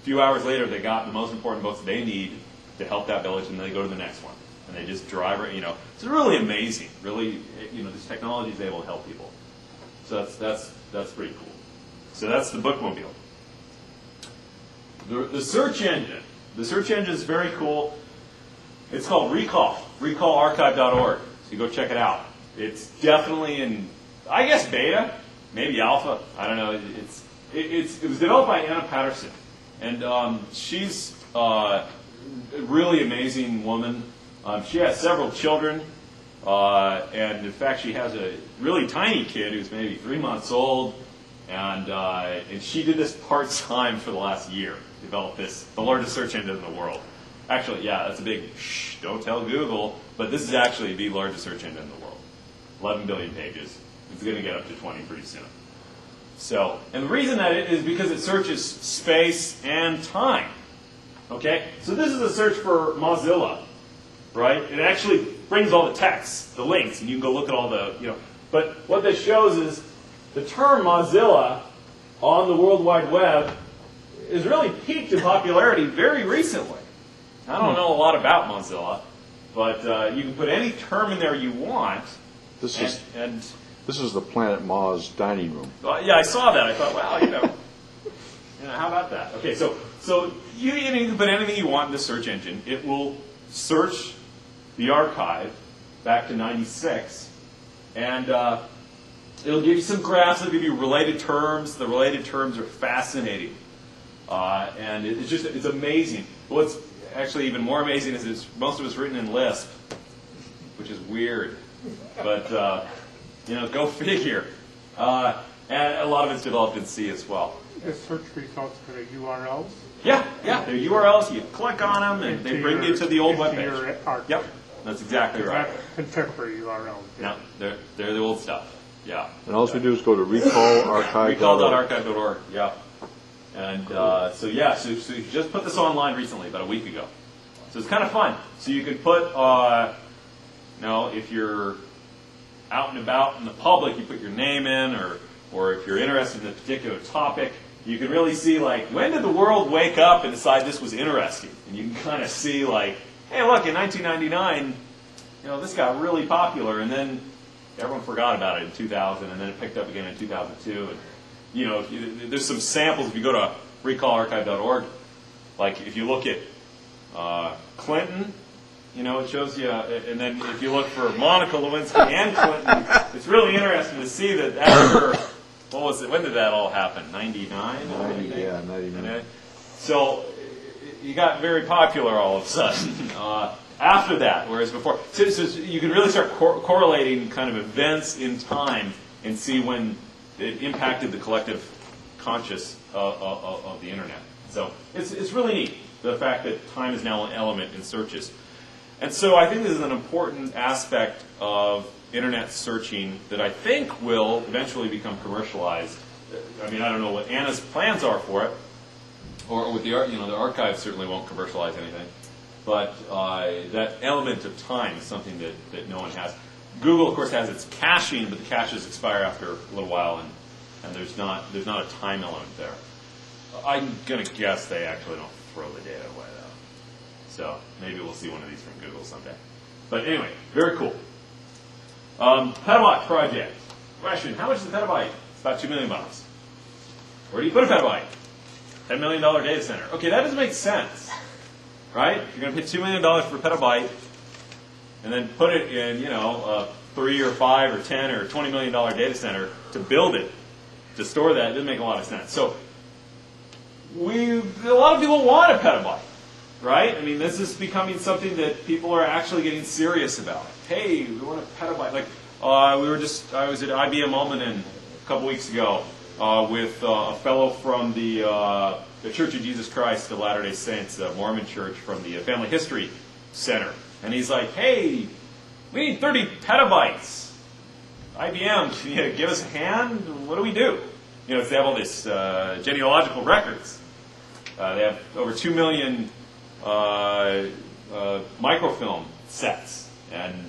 A few hours later, they got the most important books they need to help that village, and they go to the next one. And they just drive, It's really amazing. Really, this technology is able to help people. So that's pretty cool. So that's the bookmobile. The search engine. The search engine is very cool. It's called Recall, recallarchive.org. So you go check it out. It's definitely in, I guess, beta, maybe alpha. I don't know. It was developed by Anna Patterson. And she's a really amazing woman. She has several children. And in fact, she has a really tiny kid who's maybe 3 months old. And she did this part-time for the last year. Developed the largest search engine in the world. Actually, yeah, that's a big shh, don't tell Google, but this is actually the largest search engine in the world. 11 billion pages. It's going to get up to 20 pretty soon. So, and the reason that it is because it searches space and time. Okay? So this is a search for Mozilla, right? It actually brings all the text, the links, and you can go look at all the, But what this shows is the term Mozilla on the World Wide Web is really peaked in popularity very recently. I don't know a lot about Mozilla, but you can put any term in there you want. This is the Planet Moz dining room. Yeah, I saw that. I thought, well, how about that? Okay, so you can put anything you want in the search engine. It will search the archive back to '96, and it'll give you some graphs. It'll give you related terms. The related terms are fascinating, and it's amazing. What's actually even more amazing is most of it's written in Lisp, which is weird, but go figure. And a lot of it's developed in C as well. The search results for the URLs? Yeah, they're URLs. You click on them, and they bring you to the old webpage. Yep, that's exactly right. Contemporary URLs. No, they're the old stuff. Yeah. And all we do is go to recallarchive.org. Recall.archive.org. Yeah. And so you just put this online recently, about a week ago. So it's kind of fun. So you could put, if you're out and about in the public, you put your name in, or if you're interested in a particular topic, you can really see, when did the world wake up and decide this was interesting? And you can kind of see, hey, look, in 1999, this got really popular, and then everyone forgot about it in 2000, and then it picked up again in 2002. And, there's some samples. If you go to recallarchive.org, if you look at Clinton, it shows you, and then if you look for Monica Lewinsky and Clinton, it's really interesting to see that after, when did that all happen? 99? Yeah, 99. So you got very popular all of a sudden after that, whereas before. So you can really start correlating kind of events in time and see when it impacted the collective conscious of the internet. So it's really neat, the fact that time is now an element in searches. And so I think this is an important aspect of internet searching that I think will eventually become commercialized. I don't know what Anna's plans are for it, or with the archive certainly won't commercialize anything. But that element of time is something that no one has. Google, of course, has its caching, but the caches expire after a little while, and there's not a time element there. I'm going to guess they actually don't throw the data away, though. So maybe we'll see one of these from Google someday. But anyway, very cool. Petabyte project. Question, how much is a petabyte? It's about $2 million. Where do you put a petabyte? $10 million data center. Okay, that doesn't make sense. Right? You're going to pay $2 million for a petabyte and then put it in, a $3 or $5 or $10 or $20 million data center to build it, to store that, it doesn't make a lot of sense. So a lot of people want a petabyte, right? I mean, this is becoming something that people are actually getting serious about. Hey, we want a petabyte. Like I was at IBM Almaden a couple weeks ago with a fellow from the Church of Jesus Christ of Latter-day Saints, the Mormon Church, from the Family History Center, and he's like, "Hey, we need 30 petabytes. IBM, can you give us a hand? What do we do?" You know, they have all this genealogical records. They have over 2 million microfilm sets, and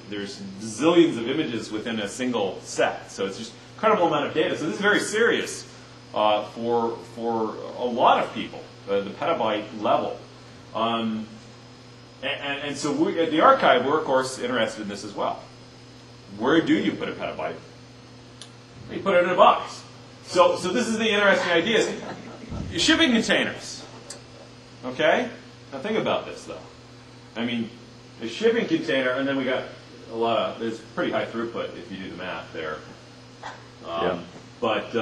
there's zillions of images within a single set. So it's just an incredible amount of data. So this is very serious for a lot of people, the petabyte level. And so we, at the archive, we're of course interested in this as well. Where do you put a petabyte? You put it in a box. So this is the interesting idea. Shipping containers. Okay? Now think about this though. I mean, a shipping container, and then we got there's pretty high throughput if you do the math there. But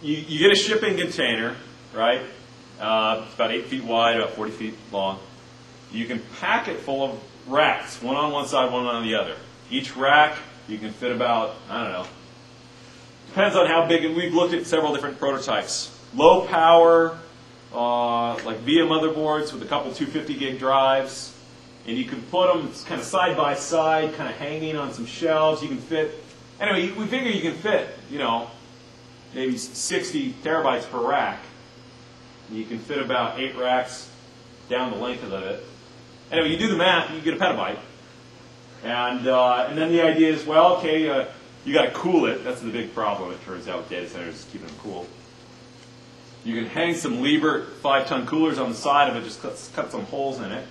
you get a shipping container, right? It's about 8 feet wide, about 40 feet long. You can pack it full of racks, one on one side, one on the other. Each rack, you can fit about, I don't know, depends on how big, and we've looked at several different prototypes. Low power, like VIA motherboards with a couple 250 gig drives, and you can put them kind of side by side, kind of hanging on some shelves. You can fit, anyway, we figure you can fit, you know, maybe 60 terabytes per rack. You can fit about 8 racks down the length of it. Anyway, you do the math, you get a petabyte. And then the idea is, well, okay, you got to cool it. That's the big problem, it turns out, with data centers, is keeping them cool. You can hang some Liebert 5-ton coolers on the side of it, just cut some holes in it.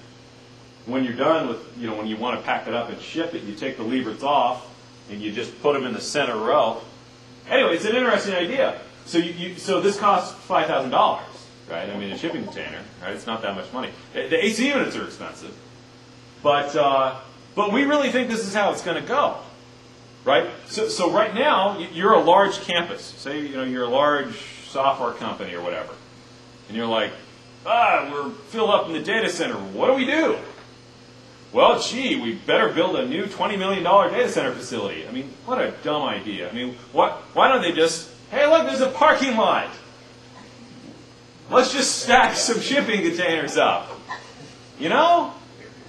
When you're done with, you know, when you want to pack it up and ship it, you take the Lieberts off, and you just put them in the center row. Anyway, it's an interesting idea. So this costs $5,000, right? I mean, a shipping container, right? It's not that much money. The AC units are expensive, but we really think this is how it's going to go, right? So right now, you're a large campus. Say, you know, you're a large software company or whatever, and you're like, we're filled up in the data center. What do we do? Well, gee, we better build a new $20 million data center facility. I mean, what a dumb idea. I mean, why don't they just, hey, look, there's a parking lot. Let's just stack some shipping containers up. You know?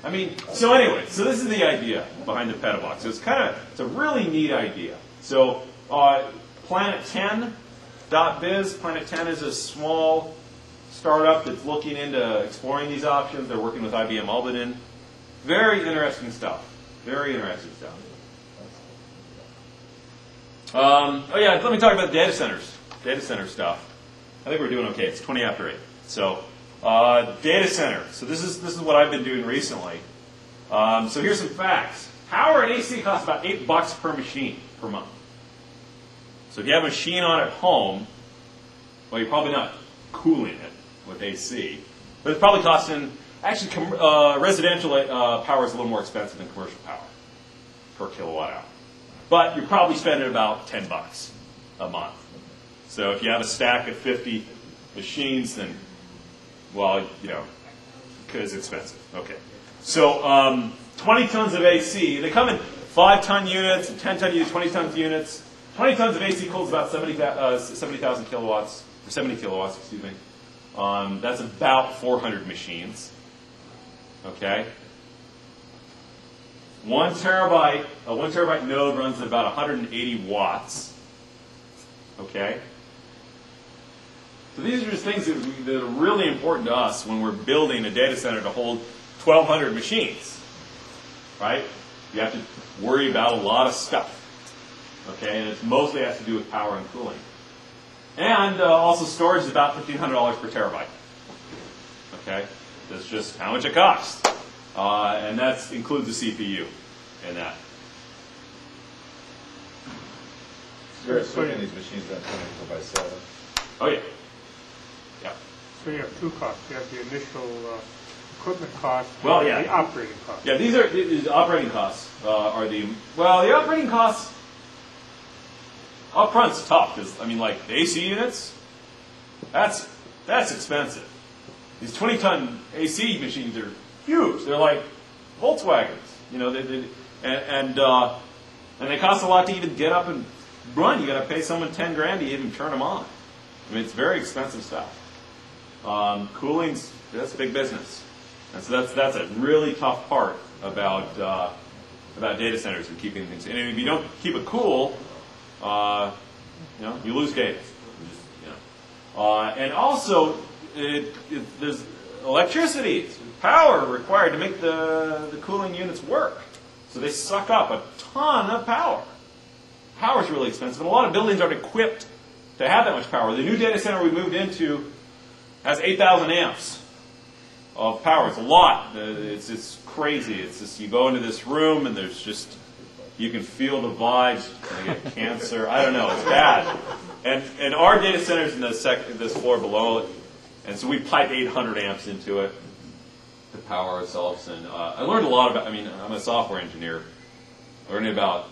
I mean, so anyway, so this is the idea behind the petabox. So it's a really neat idea. So Planet10.biz, Planet 10 is a small startup that's looking into exploring these options. They're working with IBM Almaden. Very interesting stuff. Very interesting stuff. Oh yeah, let me talk about data centers. Data center stuff. I think we're doing okay. It's 20 after 8. So data center. So this is what I've been doing recently. So here's some facts. Power and AC costs about $8 per machine per month. So if you have a machine on at home, well, you're probably not cooling it with AC, but it's probably costing. Actually, residential power is a little more expensive than commercial power per kilowatt hour. But you're probably spending about $10 a month. So if you have a stack of 50 machines, then, well, you know, because it's expensive. Okay. So 20 tons of AC. They come in 5-ton units, 10-ton units, 20-ton units. 20 tons of AC cools about 70,000 kilowatts, or 70 kilowatts, excuse me. That's about 400 machines. Okay. A 1 terabyte node runs at about 180 watts. Okay. So these are just things that are really important to us when we're building a data center to hold 1,200 machines. Right? You have to worry about a lot of stuff. Okay, and it mostly has to do with power and cooling. And also storage is about $1,500 per terabyte. Okay. That's just how much it costs. And that includes the CPU in that. You're assuming these machines run 24/7. Oh, yeah. Yeah. So you have two costs. You have the initial equipment costs. Well, and yeah. The operating costs. Yeah, these are the operating costs. The operating costs up front's tough because I mean, like the AC units, that's expensive. These 20-ton AC machines are huge. They're like Volkswagens, you know. And they cost a lot to even get up and run. You got to pay someone $10,000 to even turn them on. I mean, it's very expensive stuff. That's big business, and so that's a really tough part about data centers and keeping things. And if you don't keep it cool, you lose data. And also, there's electricity, power required to make the cooling units work. So they suck up a ton of power. Power is really expensive, and a lot of buildings aren't equipped to have that much power. The new data center we moved into has 8,000 amps of power. It's a lot. It's just crazy. It's just you go into this room and there's just you can feel the vibes. You get cancer. I don't know. It's bad. And our data center's in this floor below it, and so we pipe 800 amps into it to power ourselves. And I learned a lot about. I mean, I'm a software engineer. Learning about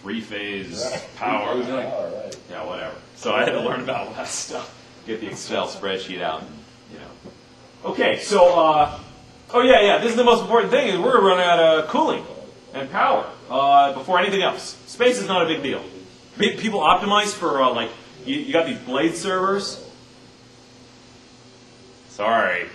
three-phase power. Right. Yeah, whatever. So I had to learn about all that stuff. Get the Excel spreadsheet out. And, Okay, so this is the most important thing. Is we're going to run out of cooling and power before anything else. Space is not a big deal. People optimize for you got these blade servers. Sorry,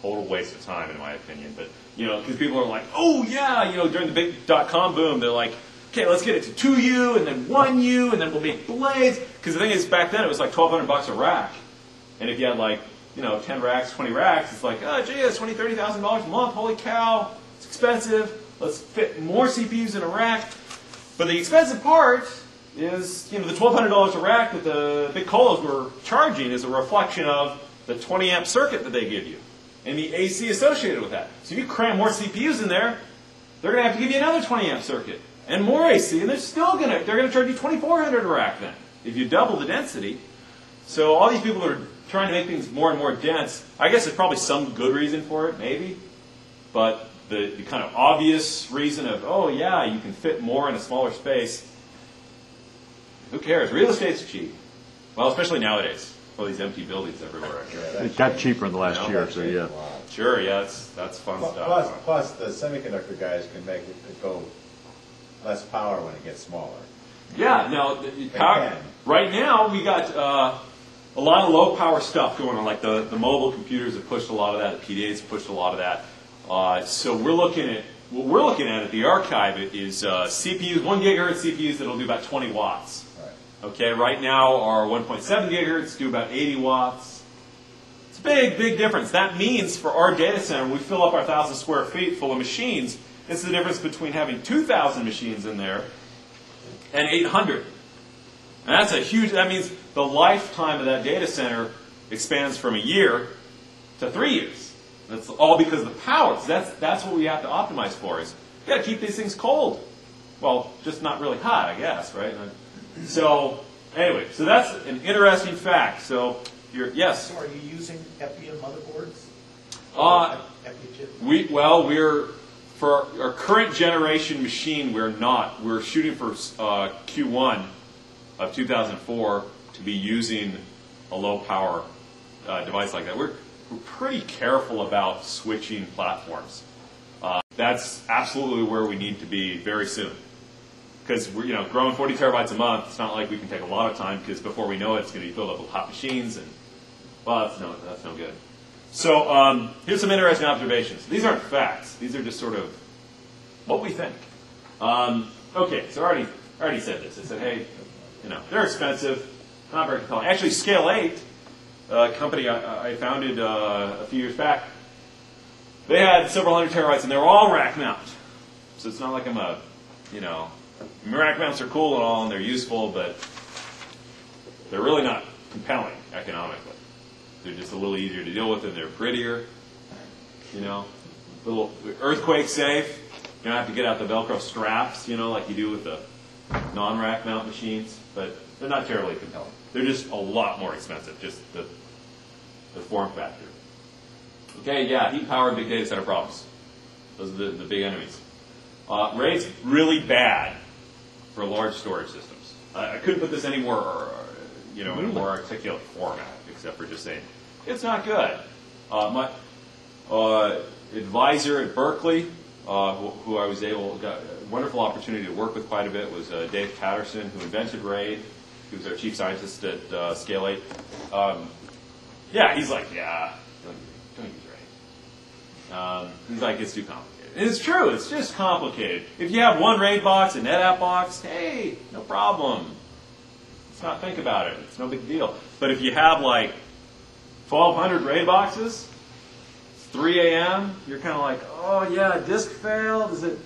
total waste of time in my opinion. But because people are like, oh yeah, during the big .com boom, they're like, okay, let's get it to 2U and then 1U and then we'll make blades. Because the thing is, back then it was like $1,200 a rack, and if you had 10 racks, 20 racks, it's like, oh gee, it's $20,000, $30,000 a month. Holy cow, it's expensive. Let's fit more CPUs in a rack. But the expensive part is, the $1,200 a rack that the big colos were charging is a reflection of the 20 amp circuit that they give you and the AC associated with that. So if you cram more CPUs in there, they're going to have to give you another 20 amp circuit and more AC, and they're going to charge you $2,400 a rack then if you double the density. So all these people are trying to make things more and more dense. I guess there's probably some good reason for it, maybe, but the kind of obvious reason of, oh yeah, you can fit more in a smaller space. Who cares? Real estate's cheap. Well, especially nowadays. All these empty buildings everywhere. It got cheaper in the last year, so yeah. Sure, yeah, that's fun stuff. Plus, the semiconductor guys can make it go less power when it gets smaller. Yeah, now, right now we got a lot of low power stuff going on, like the mobile computers have pushed a lot of that, the PDAs have pushed a lot of that. So what we're looking at the archive is CPUs, 1 gigahertz CPUs that'll do about 20 watts. Okay, right now our 1.7 gigahertz do about 80 watts. It's a big difference. That means for our data center, we fill up our 1,000 square feet full of machines. It's the difference between having 2,000 machines in there and 800. And that means the lifetime of that data center expands from a year to 3 years. That's all because of the power. So that's what we have to optimize for is you got to keep these things cold. Well, just not really hot, I guess, right? So anyway, so that's an interesting fact. So yes. So are you using Epium motherboards? Epi chips? We're for our current generation machine. We're not. We're shooting for Q1 of 2004 to be using a low power device like that. We're pretty careful about switching platforms. That's absolutely where we need to be very soon. Because we're growing 40 terabytes a month, it's not like we can take a lot of time because before we know it, it's going to be filled up with hot machines, and well, that's no good. So here's some interesting observations. These aren't facts; these are just sort of what we think. Okay, so I already said this. I said, hey, they're expensive, not very compelling. Actually, Scale 8, a company I founded a few years back, they had several hundred terabytes, and they were all rack mount. So it's not like I'm rack mounts are cool and all, and they're useful, but they're really not compelling economically. They're just a little easier to deal with, and they're prettier. Little earthquake safe. You don't have to get out the Velcro straps, like you do with the non-rack mount machines. But they're not terribly compelling. They're just a lot more expensive, just the form factor. Okay, yeah, heat power and big data center problems. Those are the big enemies. RAID's really bad for large storage systems. I couldn't put this any more, in a more articulate format, except for just saying it's not good. My advisor at Berkeley, who I was got a wonderful opportunity to work with quite a bit, was Dave Patterson, who invented RAID. He was our chief scientist at Scale 8. He's like, don't use RAID. He's like, it's too complicated. And it's true, it's just complicated. If you have one RAID box, a NetApp box, hey, no problem. Let's not think about it. It's no big deal. But if you have like 1,200 RAID boxes, it's 3 a.m., you're kind of like, oh yeah, disk failed. Is it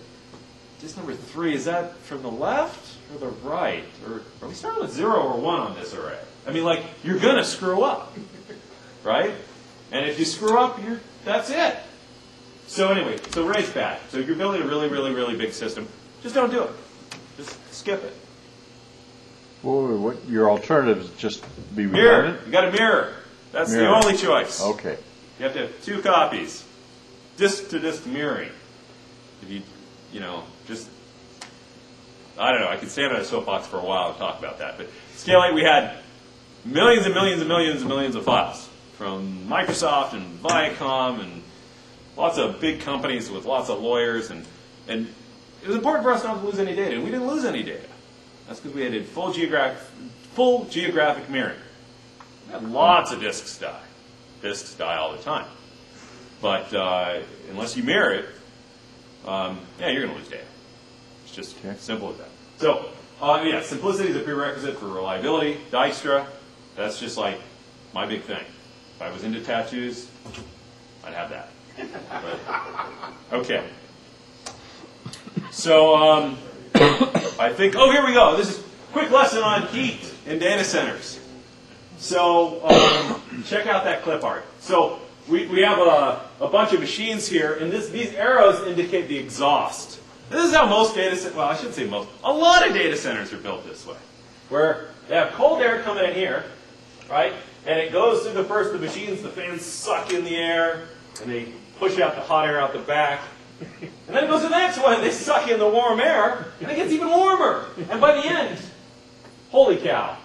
disk number 3? Is that from the left or the right? Or are we starting with 0 or 1 on this array? I mean, like, you're going to screw up, right? And if you screw up, that's it. So anyway, so RAID's bad. So if you're building a really, really, really big system, just don't do it. Just skip it. Well, what your alternative is just be Mirror. redundant? You got a mirror. That's the only choice. Okay. You have to have 2 copies. Disk-to-disk mirroring. If you just, I don't know, I could stand on a soapbox for a while and talk about that. But Scale 8, we had millions and millions and millions and millions of files from Microsoft and Viacom and lots of big companies with lots of lawyers. And it was important for us not to lose any data. And we didn't lose any data. That's because we had full geographic mirroring. We had lots of disks die. Disks die all the time. But unless you mirror it, you're going to lose data. It's just simple as that. So, simplicity is a prerequisite for reliability. Dijkstra, that's just like my big thing. If I was into tattoos, I'd have that. But, okay. So, I think, here we go. This is a quick lesson on heat in data centers. So, check out that clip art. So, we have a bunch of machines here, and these arrows indicate the exhaust. This is how most data centers, well, I shouldn't say most, a lot of data centers are built this way, where they have cold air coming in here, right? And it goes through the machines, the fans suck in the air, and they push out the hot air out the back. And then it goes to the next one, they suck in the warm air, and it gets even warmer. And by the end, holy cow,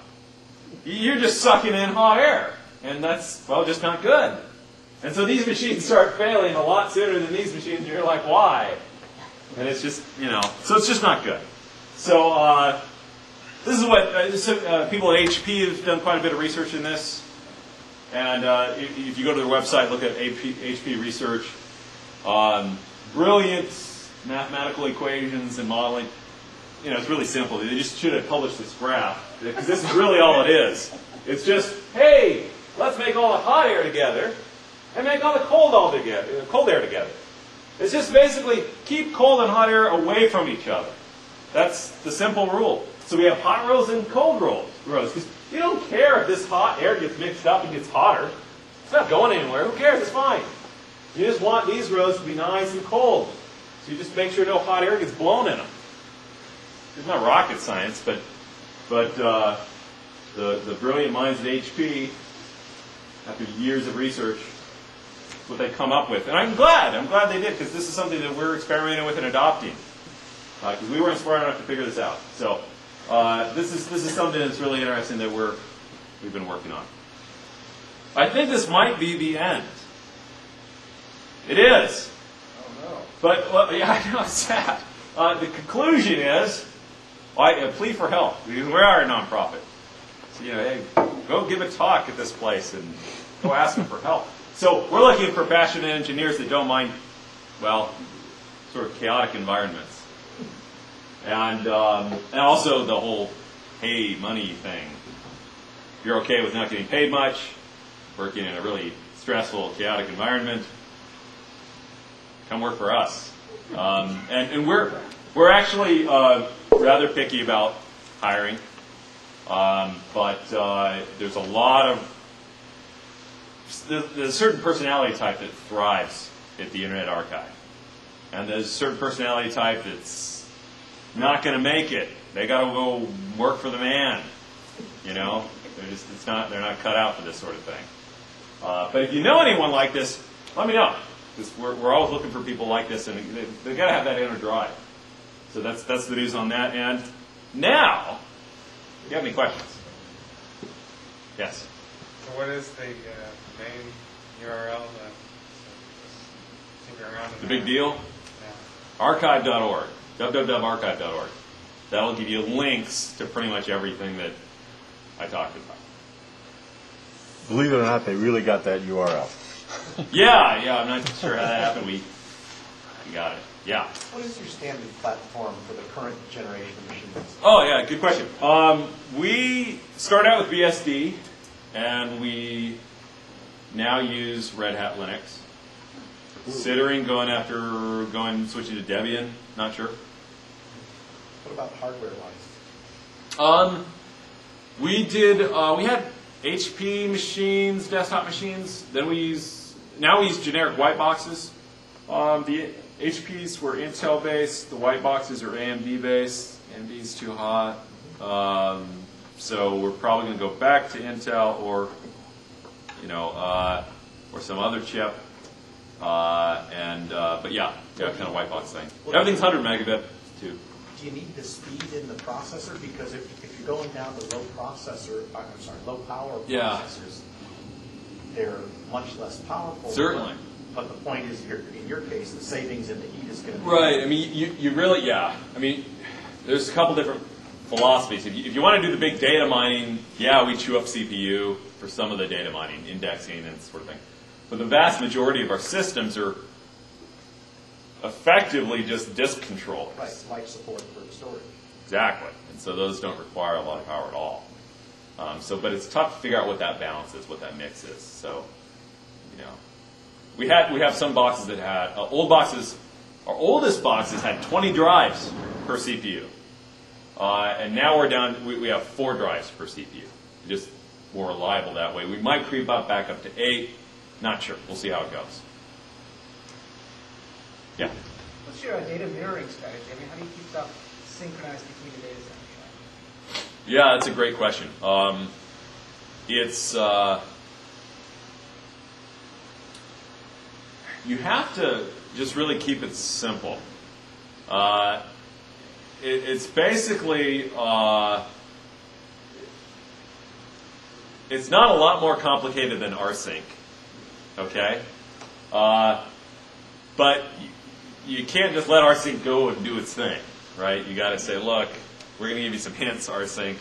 you're just sucking in hot air. And that's, just not good. And so these machines start failing a lot sooner than these machines, and you're like, why? And it's just, so it's just not good. So this is what people at HP have done quite a bit of research in this. And if you go to their website, look at HP research, brilliant mathematical equations and modeling. It's really simple. They just should have published this graph, because this is really all it is. It's just, hey, let's make all the hot air together and make all the cold air together. It's just basically keep cold and hot air away from each other. That's the simple rule. So we have hot rows and cold rows. Because you don't care if this hot air gets mixed up and gets hotter. It's not going anywhere. Who cares? It's fine. You just want these rows to be nice and cold. So you just make sure no hot air gets blown in them. It's not rocket science, but the brilliant minds at HP, after years of research, what they come up with. And I'm glad they did, because this is something that we're experimenting with and adopting. Because we weren't smart enough to figure this out. So this is something that's really interesting that we've been working on. I think this might be the end. It is. Oh no. But I know it's sad. The conclusion is, a plea for help. We are a nonprofit. So hey, go give a talk at this place and go ask them for help. So we're looking for passionate engineers that don't mind, sort of chaotic environments. And also the whole pay money thing. If you're okay with not getting paid much, working in a really stressful, chaotic environment, come work for us. And we're actually rather picky about hiring. But there's a lot of, there's a certain personality type that thrives at the Internet Archive. And there's a certain personality type that's not going to make it. They got to go work for the man. They're not cut out for this sort of thing. But if you know anyone like this, let me know. Because we're always looking for people like this, and they've got to have that inner drive. So that's the news on that. And now, do you have any questions? Yes. So what is the main URL that keep it around? The big deal? Yeah. Archive.org. www.archive.org. That'll give you links to pretty much everything that I talked about. Believe it or not, they really got that URL. Yeah, I'm not sure how that happened. We got it. Yeah. What is your standard platform for the current generation of machines? Oh, yeah, good question. We started out with BSD, and we now use Red Hat Linux. Considering switching to Debian, not sure. What about hardware-wise? We had HP machines, desktop machines. Then now we use generic white boxes. The HPs were Intel based. The white boxes are AMD based. AMD's too hot. So we're probably going to go back to Intel or some other chip. But yeah, kind of white box thing. Everything's 100 megabit too. Do you need the speed in the processor? Because if you're going down to low power Yeah. processors, they're much less powerful. Certainly. But the point is, in your case, the savings in the heat is going to be... Right. I mean, you really, yeah. I mean, there's a couple different philosophies. If you want to do the big data mining, yeah, we chew up CPU for some of the data mining, indexing and sort of thing. But the vast majority of our systems are effectively just disk controllers. Right, light support for storage. Exactly. And so those don't require a lot of power at all. But it's tough to figure out what that balance is, what that mix is. So, we have some boxes that had old boxes. Our oldest boxes had 20 drives per CPU, and now we're down. We have 4 drives per CPU. Just more reliable that way. We might creep back up to 8. Not sure. We'll see how it goes. Yeah. What's your data mirroring strategy? I mean, how do you keep stuff synchronized between the data centers? Yeah, that's a great question. You have to just really keep it simple. It's basically it's not a lot more complicated than rsync, okay? But you can't just let rsync go and do its thing, right? You got to say, look, we're going to give you some hints, rsync.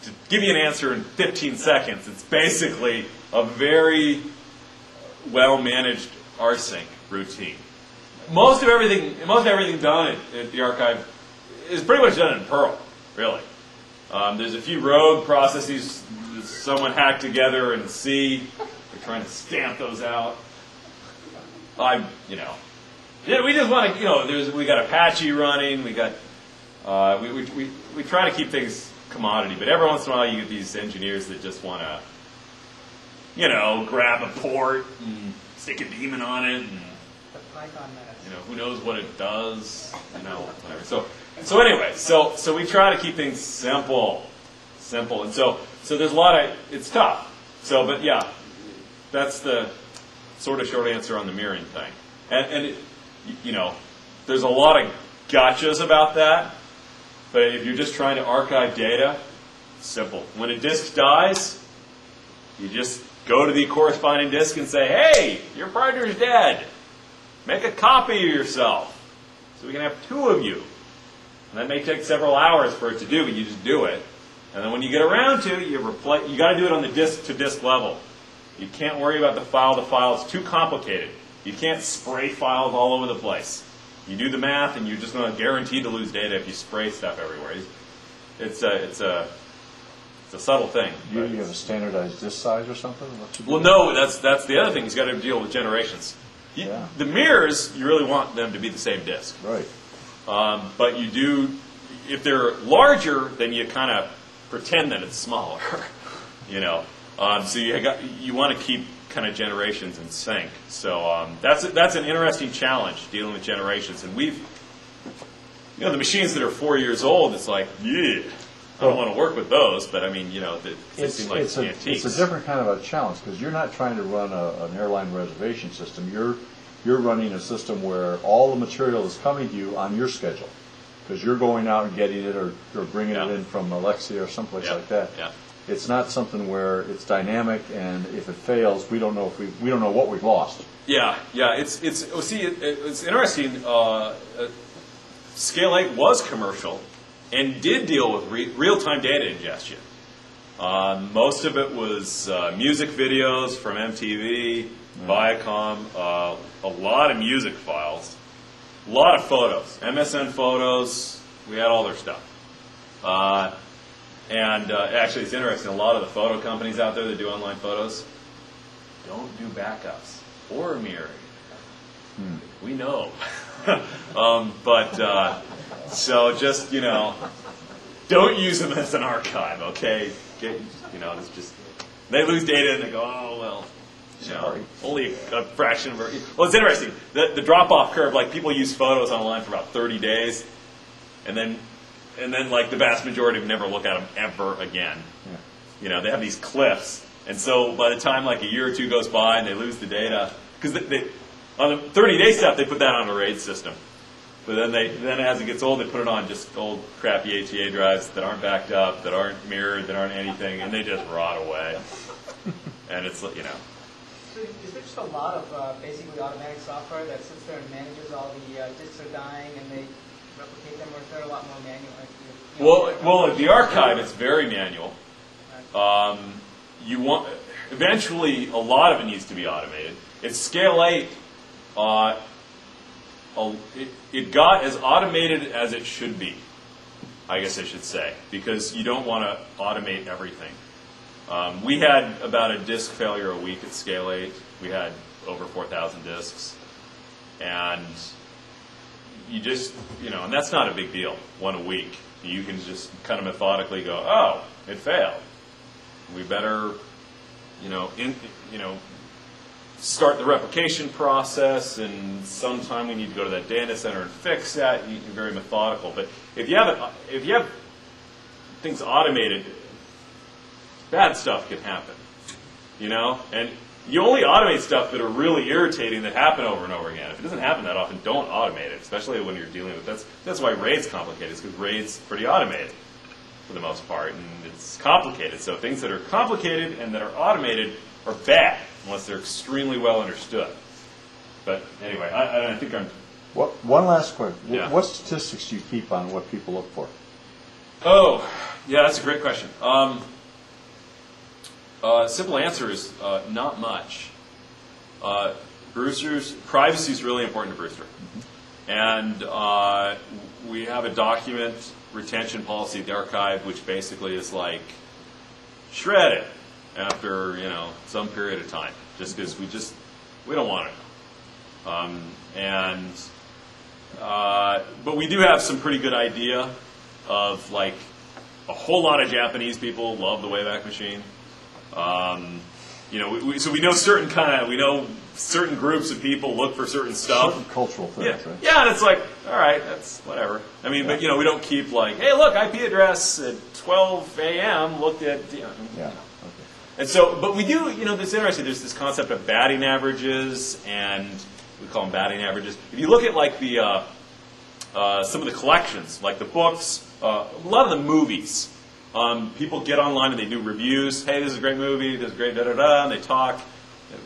To give you an answer in 15 seconds, it's basically a very well-managed rsync routine. Most of everything done at the archive is pretty much done in Perl, really. There's a few rogue processes that someone hacked together in C. We're trying to stamp those out. We just want to, we got Apache running. We got, we try to keep things commodity, but every once in a while you get these engineers that just want to, grab a port and stick a daemon on it, and The Python menace. who knows what it does, whatever. So anyway, so we try to keep things simple, and so there's a lot of, it's tough. But yeah, that's the sort of short answer on the mirroring thing. And there's a lot of gotchas about that. But if you're just trying to archive data, simple. When a disk dies, you just go to the corresponding disk and say, hey, your partner's dead. Make a copy of yourself so we can have 2 of you. And that may take several hours for it to do, but you just do it. And then when you get around to it, you got to do it on the disk-to-disk level. You can't worry about the file to file. It's too complicated. You can't spray files all over the place. You do the math, and you're just going to guarantee to lose data if you spray stuff everywhere. It's a subtle thing. You have a standardized disk size or something? Well, no, that's the other thing. You've got to deal with generations. Yeah. The mirrors, you really want them to be the same disk. Right. But you do, if they're larger, then you kind of pretend that it's smaller. So you want to keep kind of generations in sync. So that's an interesting challenge, dealing with generations. And the machines that are 4 years old, it's like, yeah, I don't want to work with those, but I mean, they seem like it's antiques. a different kind of a challenge because you're not trying to run an airline reservation system. You're running a system where all the material is coming to you on your schedule because you're going out and getting it or bringing it in from Alexia or someplace like that. Yeah. It's not something where it's dynamic, and if it fails, we don't know what we've lost. Yeah. It's interesting. Scale 8 was commercial and did deal with real-time data ingestion. Most of it was music videos from MTV, Viacom, a lot of music files, a lot of photos, MSN photos. We had all their stuff. Actually, it's interesting. A lot of the photo companies out there that do online photos don't do backups or mirroring. We know. So just, don't use them as an archive, okay? It's just, they lose data and they go, oh, well, only a fraction of it. Well, it's interesting. The drop-off curve, like people use photos online for about 30 days, and then like the vast majority of them never look at them ever again. Yeah. They have these cliffs, and so by the time like a year or two goes by and they lose the data, because on the 30-day stuff they put that on a RAID system, but then as it gets old they put it on just old crappy ATA drives that aren't backed up, that aren't mirrored, that aren't anything, and they just rot away. And it's So is there just a lot of basically automatic software that sits there and manages all the disks are dying and they replicate them, or is there a lot more manual? Well, at the archive, it's very manual. Eventually, a lot of it needs to be automated. At Scale 8, it got as automated as it should be, I guess I should say, because you don't want to automate everything. We had about a disk failure a week at Scale 8. We had over 4,000 disks. And you just, and that's not a big deal, one a week. You can just kind of methodically go, oh, it failed. We better, start the replication process, and sometime we need to go to that data center and fix that. You're very methodical. But if you have things automated, bad stuff can happen, and you only automate stuff that are really irritating that happen over and over again. If it doesn't happen that often, don't automate it, especially when you're dealing with that's why RAID's complicated, because RAID's pretty automated for the most part, and it's complicated. So things that are complicated and that are automated are bad unless they're extremely well understood. But anyway, I think I'm... One last question. Yeah. What statistics do you keep on what people look for? Oh, yeah, that's a great question. Simple answer is not much. Brewster's privacy is really important to Brewster, and we have a document retention policy at the archive, which basically is like shred it after some period of time, just because we don't want it. But we do have some pretty good idea of like a whole lot of Japanese people love the Wayback Machine. So we know certain groups of people look for certain stuff. Certain cultural things, right? Yeah, and it's like, all right, that's whatever. I mean, but we don't keep like, hey, look, IP address at 12 a.m. looked at, Yeah. Okay. And so, but we do, that's interesting. There's this concept of batting averages, and we call them batting averages. If you look at like the some of the collections, like the books, a lot of the movies. People get online and they do reviews. Hey, this is a great movie. This is great, da-da-da, and they talk.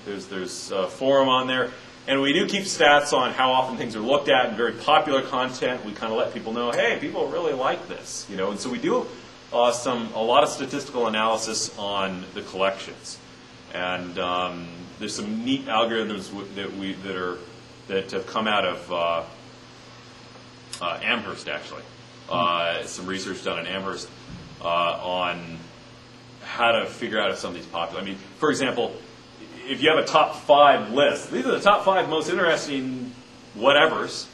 There's a forum on there. And we do keep stats on how often things are looked at, and very popular content. We kind of let people know, hey, people really like this. And so we do a lot of statistical analysis on the collections. And there's some neat algorithms that have come out of Amherst, actually. Some research done at Amherst. On how to figure out if something's popular. I mean, for example, if you have a top 5 list, these are the top 5 most interesting whatevers,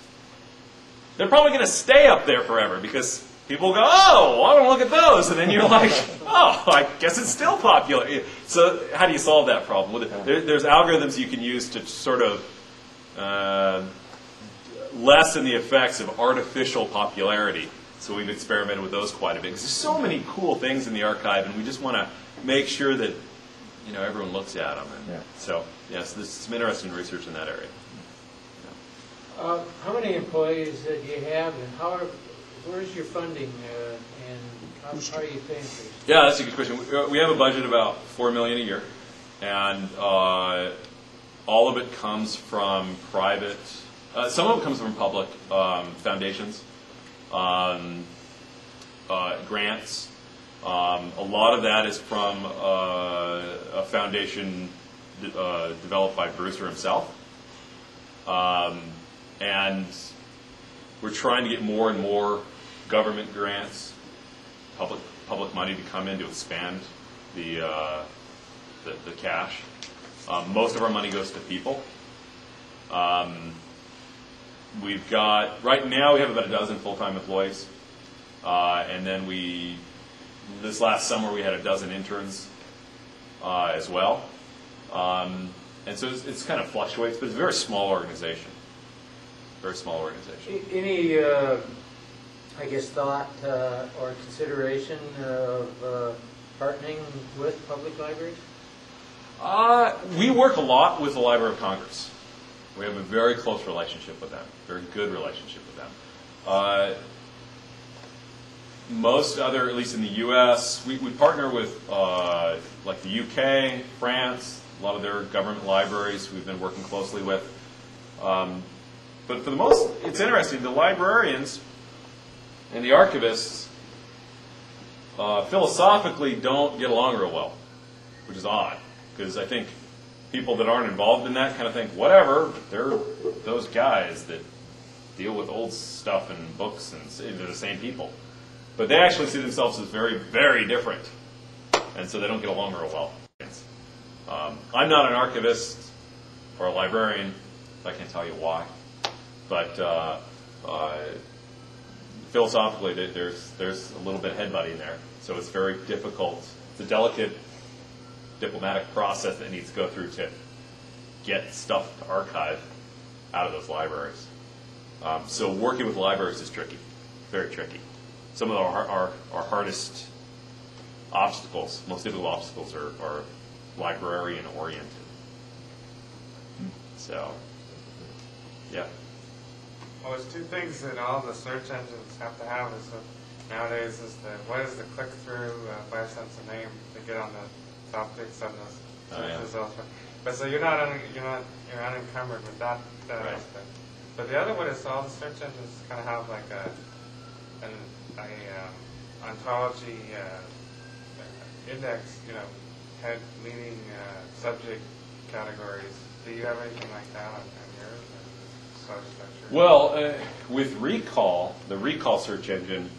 they're probably going to stay up there forever because people go, oh, I want to look at those. And then you're like, oh, I guess it's still popular. So how do you solve that problem? There's algorithms you can use to sort of lessen the effects of artificial popularity So we've experimented with those quite a bit. Because there's so many cool things in the archive, and we just want to make sure that everyone looks at them. And so, yes, there's some interesting research in that area. How many employees do you have, and where's your funding, and how are you paying for this? Yeah, that's a good question. We have a budget about $4 million a year, and all of it comes from private. Some of it comes from public foundations, grants. A lot of that is from a foundation developed by Brewster himself. And we're trying to get more and more government grants, public money to come in to expand the cache. Most of our money goes to people. We've got, right now we have about a dozen full-time employees. And then this last summer we had a dozen interns as well. And so it's kind of fluctuates, but it's a very small organization. Very small organization. Any, I guess, thought or consideration of partnering with public libraries? We work a lot with the Library of Congress. We have a very close relationship with them, very good relationship with them. Most other, at least in the U.S., we partner with like the UK, France, a lot of their government libraries we've been working closely with. But for the most, it's interesting, the librarians and the archivists philosophically don't get along real well, which is odd, because I think people that aren't involved in that kind of think, whatever, they're those guys that deal with old stuff and books, and they're the same people. But they actually see themselves as very, very different, and so they don't get along real well. I'm not an archivist or a librarian. I can't tell you why. But philosophically, there's a little bit of headbutting there. So it's very difficult. It's a delicate diplomatic process that needs to go through to get stuff to archive out of those libraries. So working with libraries is tricky, very tricky. Some of our hardest obstacles, most difficult obstacles, are librarian-oriented. So, yeah. Well, there's two things that all the search engines have to have nowadays is what is the click-through 5 cents a name to get on the top picks on the search results. But so you're you're unencumbered with that right. aspect. But the other one is all the search engines kind of have like an ontology index, head leading subject categories. Do you have anything like that on yours? Well, with Recall, the Recall search engine,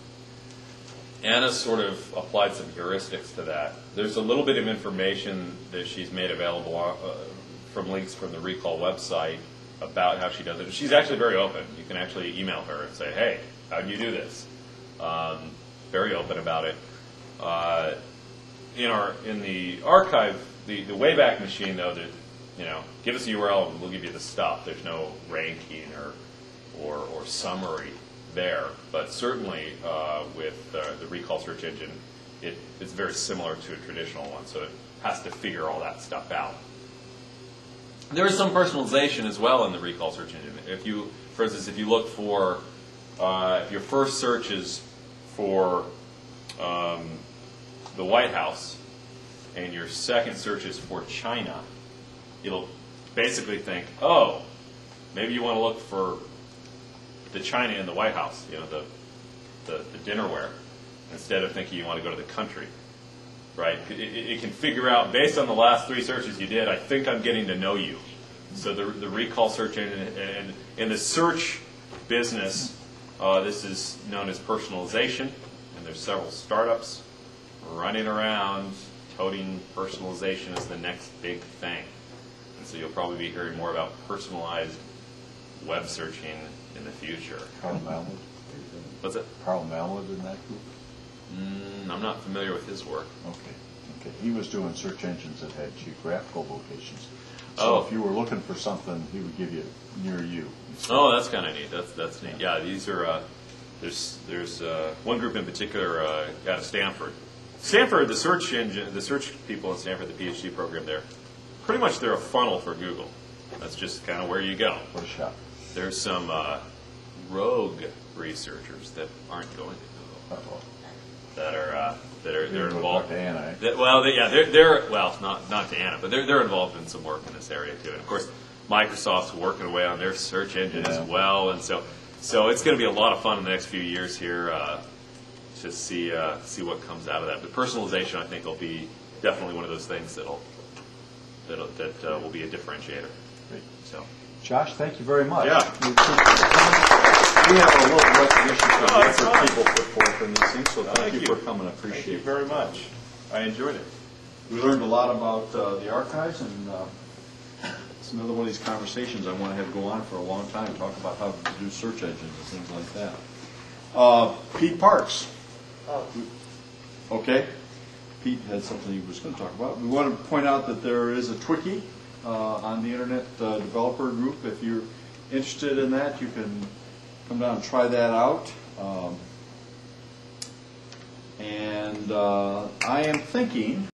Anna sort of applied some heuristics to that. There's a little bit of information that she's made available from links from the Recall website about how she does it. She's actually very open. You can actually email her and say, hey, how do you do this? Very open about it. In the archive, the Wayback Machine, though, that give us a URL and we'll give you the stuff. There's no ranking or summary there, but certainly with the Recall search engine, it's very similar to a traditional one, so it has to figure all that stuff out. There is some personalization as well in the Recall search engine. For instance, if you look for, if your first search is for the White House and your second search is for China, it'll basically think, oh, maybe you want to look for the China in the White House, the dinnerware, instead of thinking you want to go to the country, right? It can figure out, based on the last 3 searches you did, I think I'm getting to know you. So the Recall search engine, and in the search business, this is known as personalization, and there's several startups running around touting personalization as the next big thing. And so you'll probably be hearing more about personalized web searching in the future. Carl Mallard? What's it? Carl Mallard in that group? I'm not familiar with his work. Okay. He was doing search engines that had geographical locations. So if you were looking for something, he would give you near you. Oh, that's kind of neat. That's neat. Yeah, these are There's one group in particular out of Stanford. Stanford, the search engine, the search people in Stanford, the PhD program there, pretty much they're a funnel for Google. That's just kind of where you go. What a shot. There's some rogue researchers that aren't going to Google that are they're involved. To Anna, They're not to Anna, but they're involved in some work in this area too. And of course, Microsoft's working away on their search engine as well, and so it's going to be a lot of fun in the next few years here to see what comes out of that. But personalization, I think, will be definitely one of those things that will be a differentiator. Great. So, Josh, thank you very much. Yeah. We have a little recognition for the that's effort fine. people put forth in these things, so thank Thank you you. for coming. I appreciate thank you it. very much. I enjoyed it. We learned a lot about the archives, and it's another one of these conversations I want to have go on for a long time, talk about how to do search engines and things like that. Pete Parks. Okay. Pete had something he was going to talk about. We want to point out that there is a Twiki on the Internet Developer Group. If you're interested in that, you can come down and try that out. And I am thinking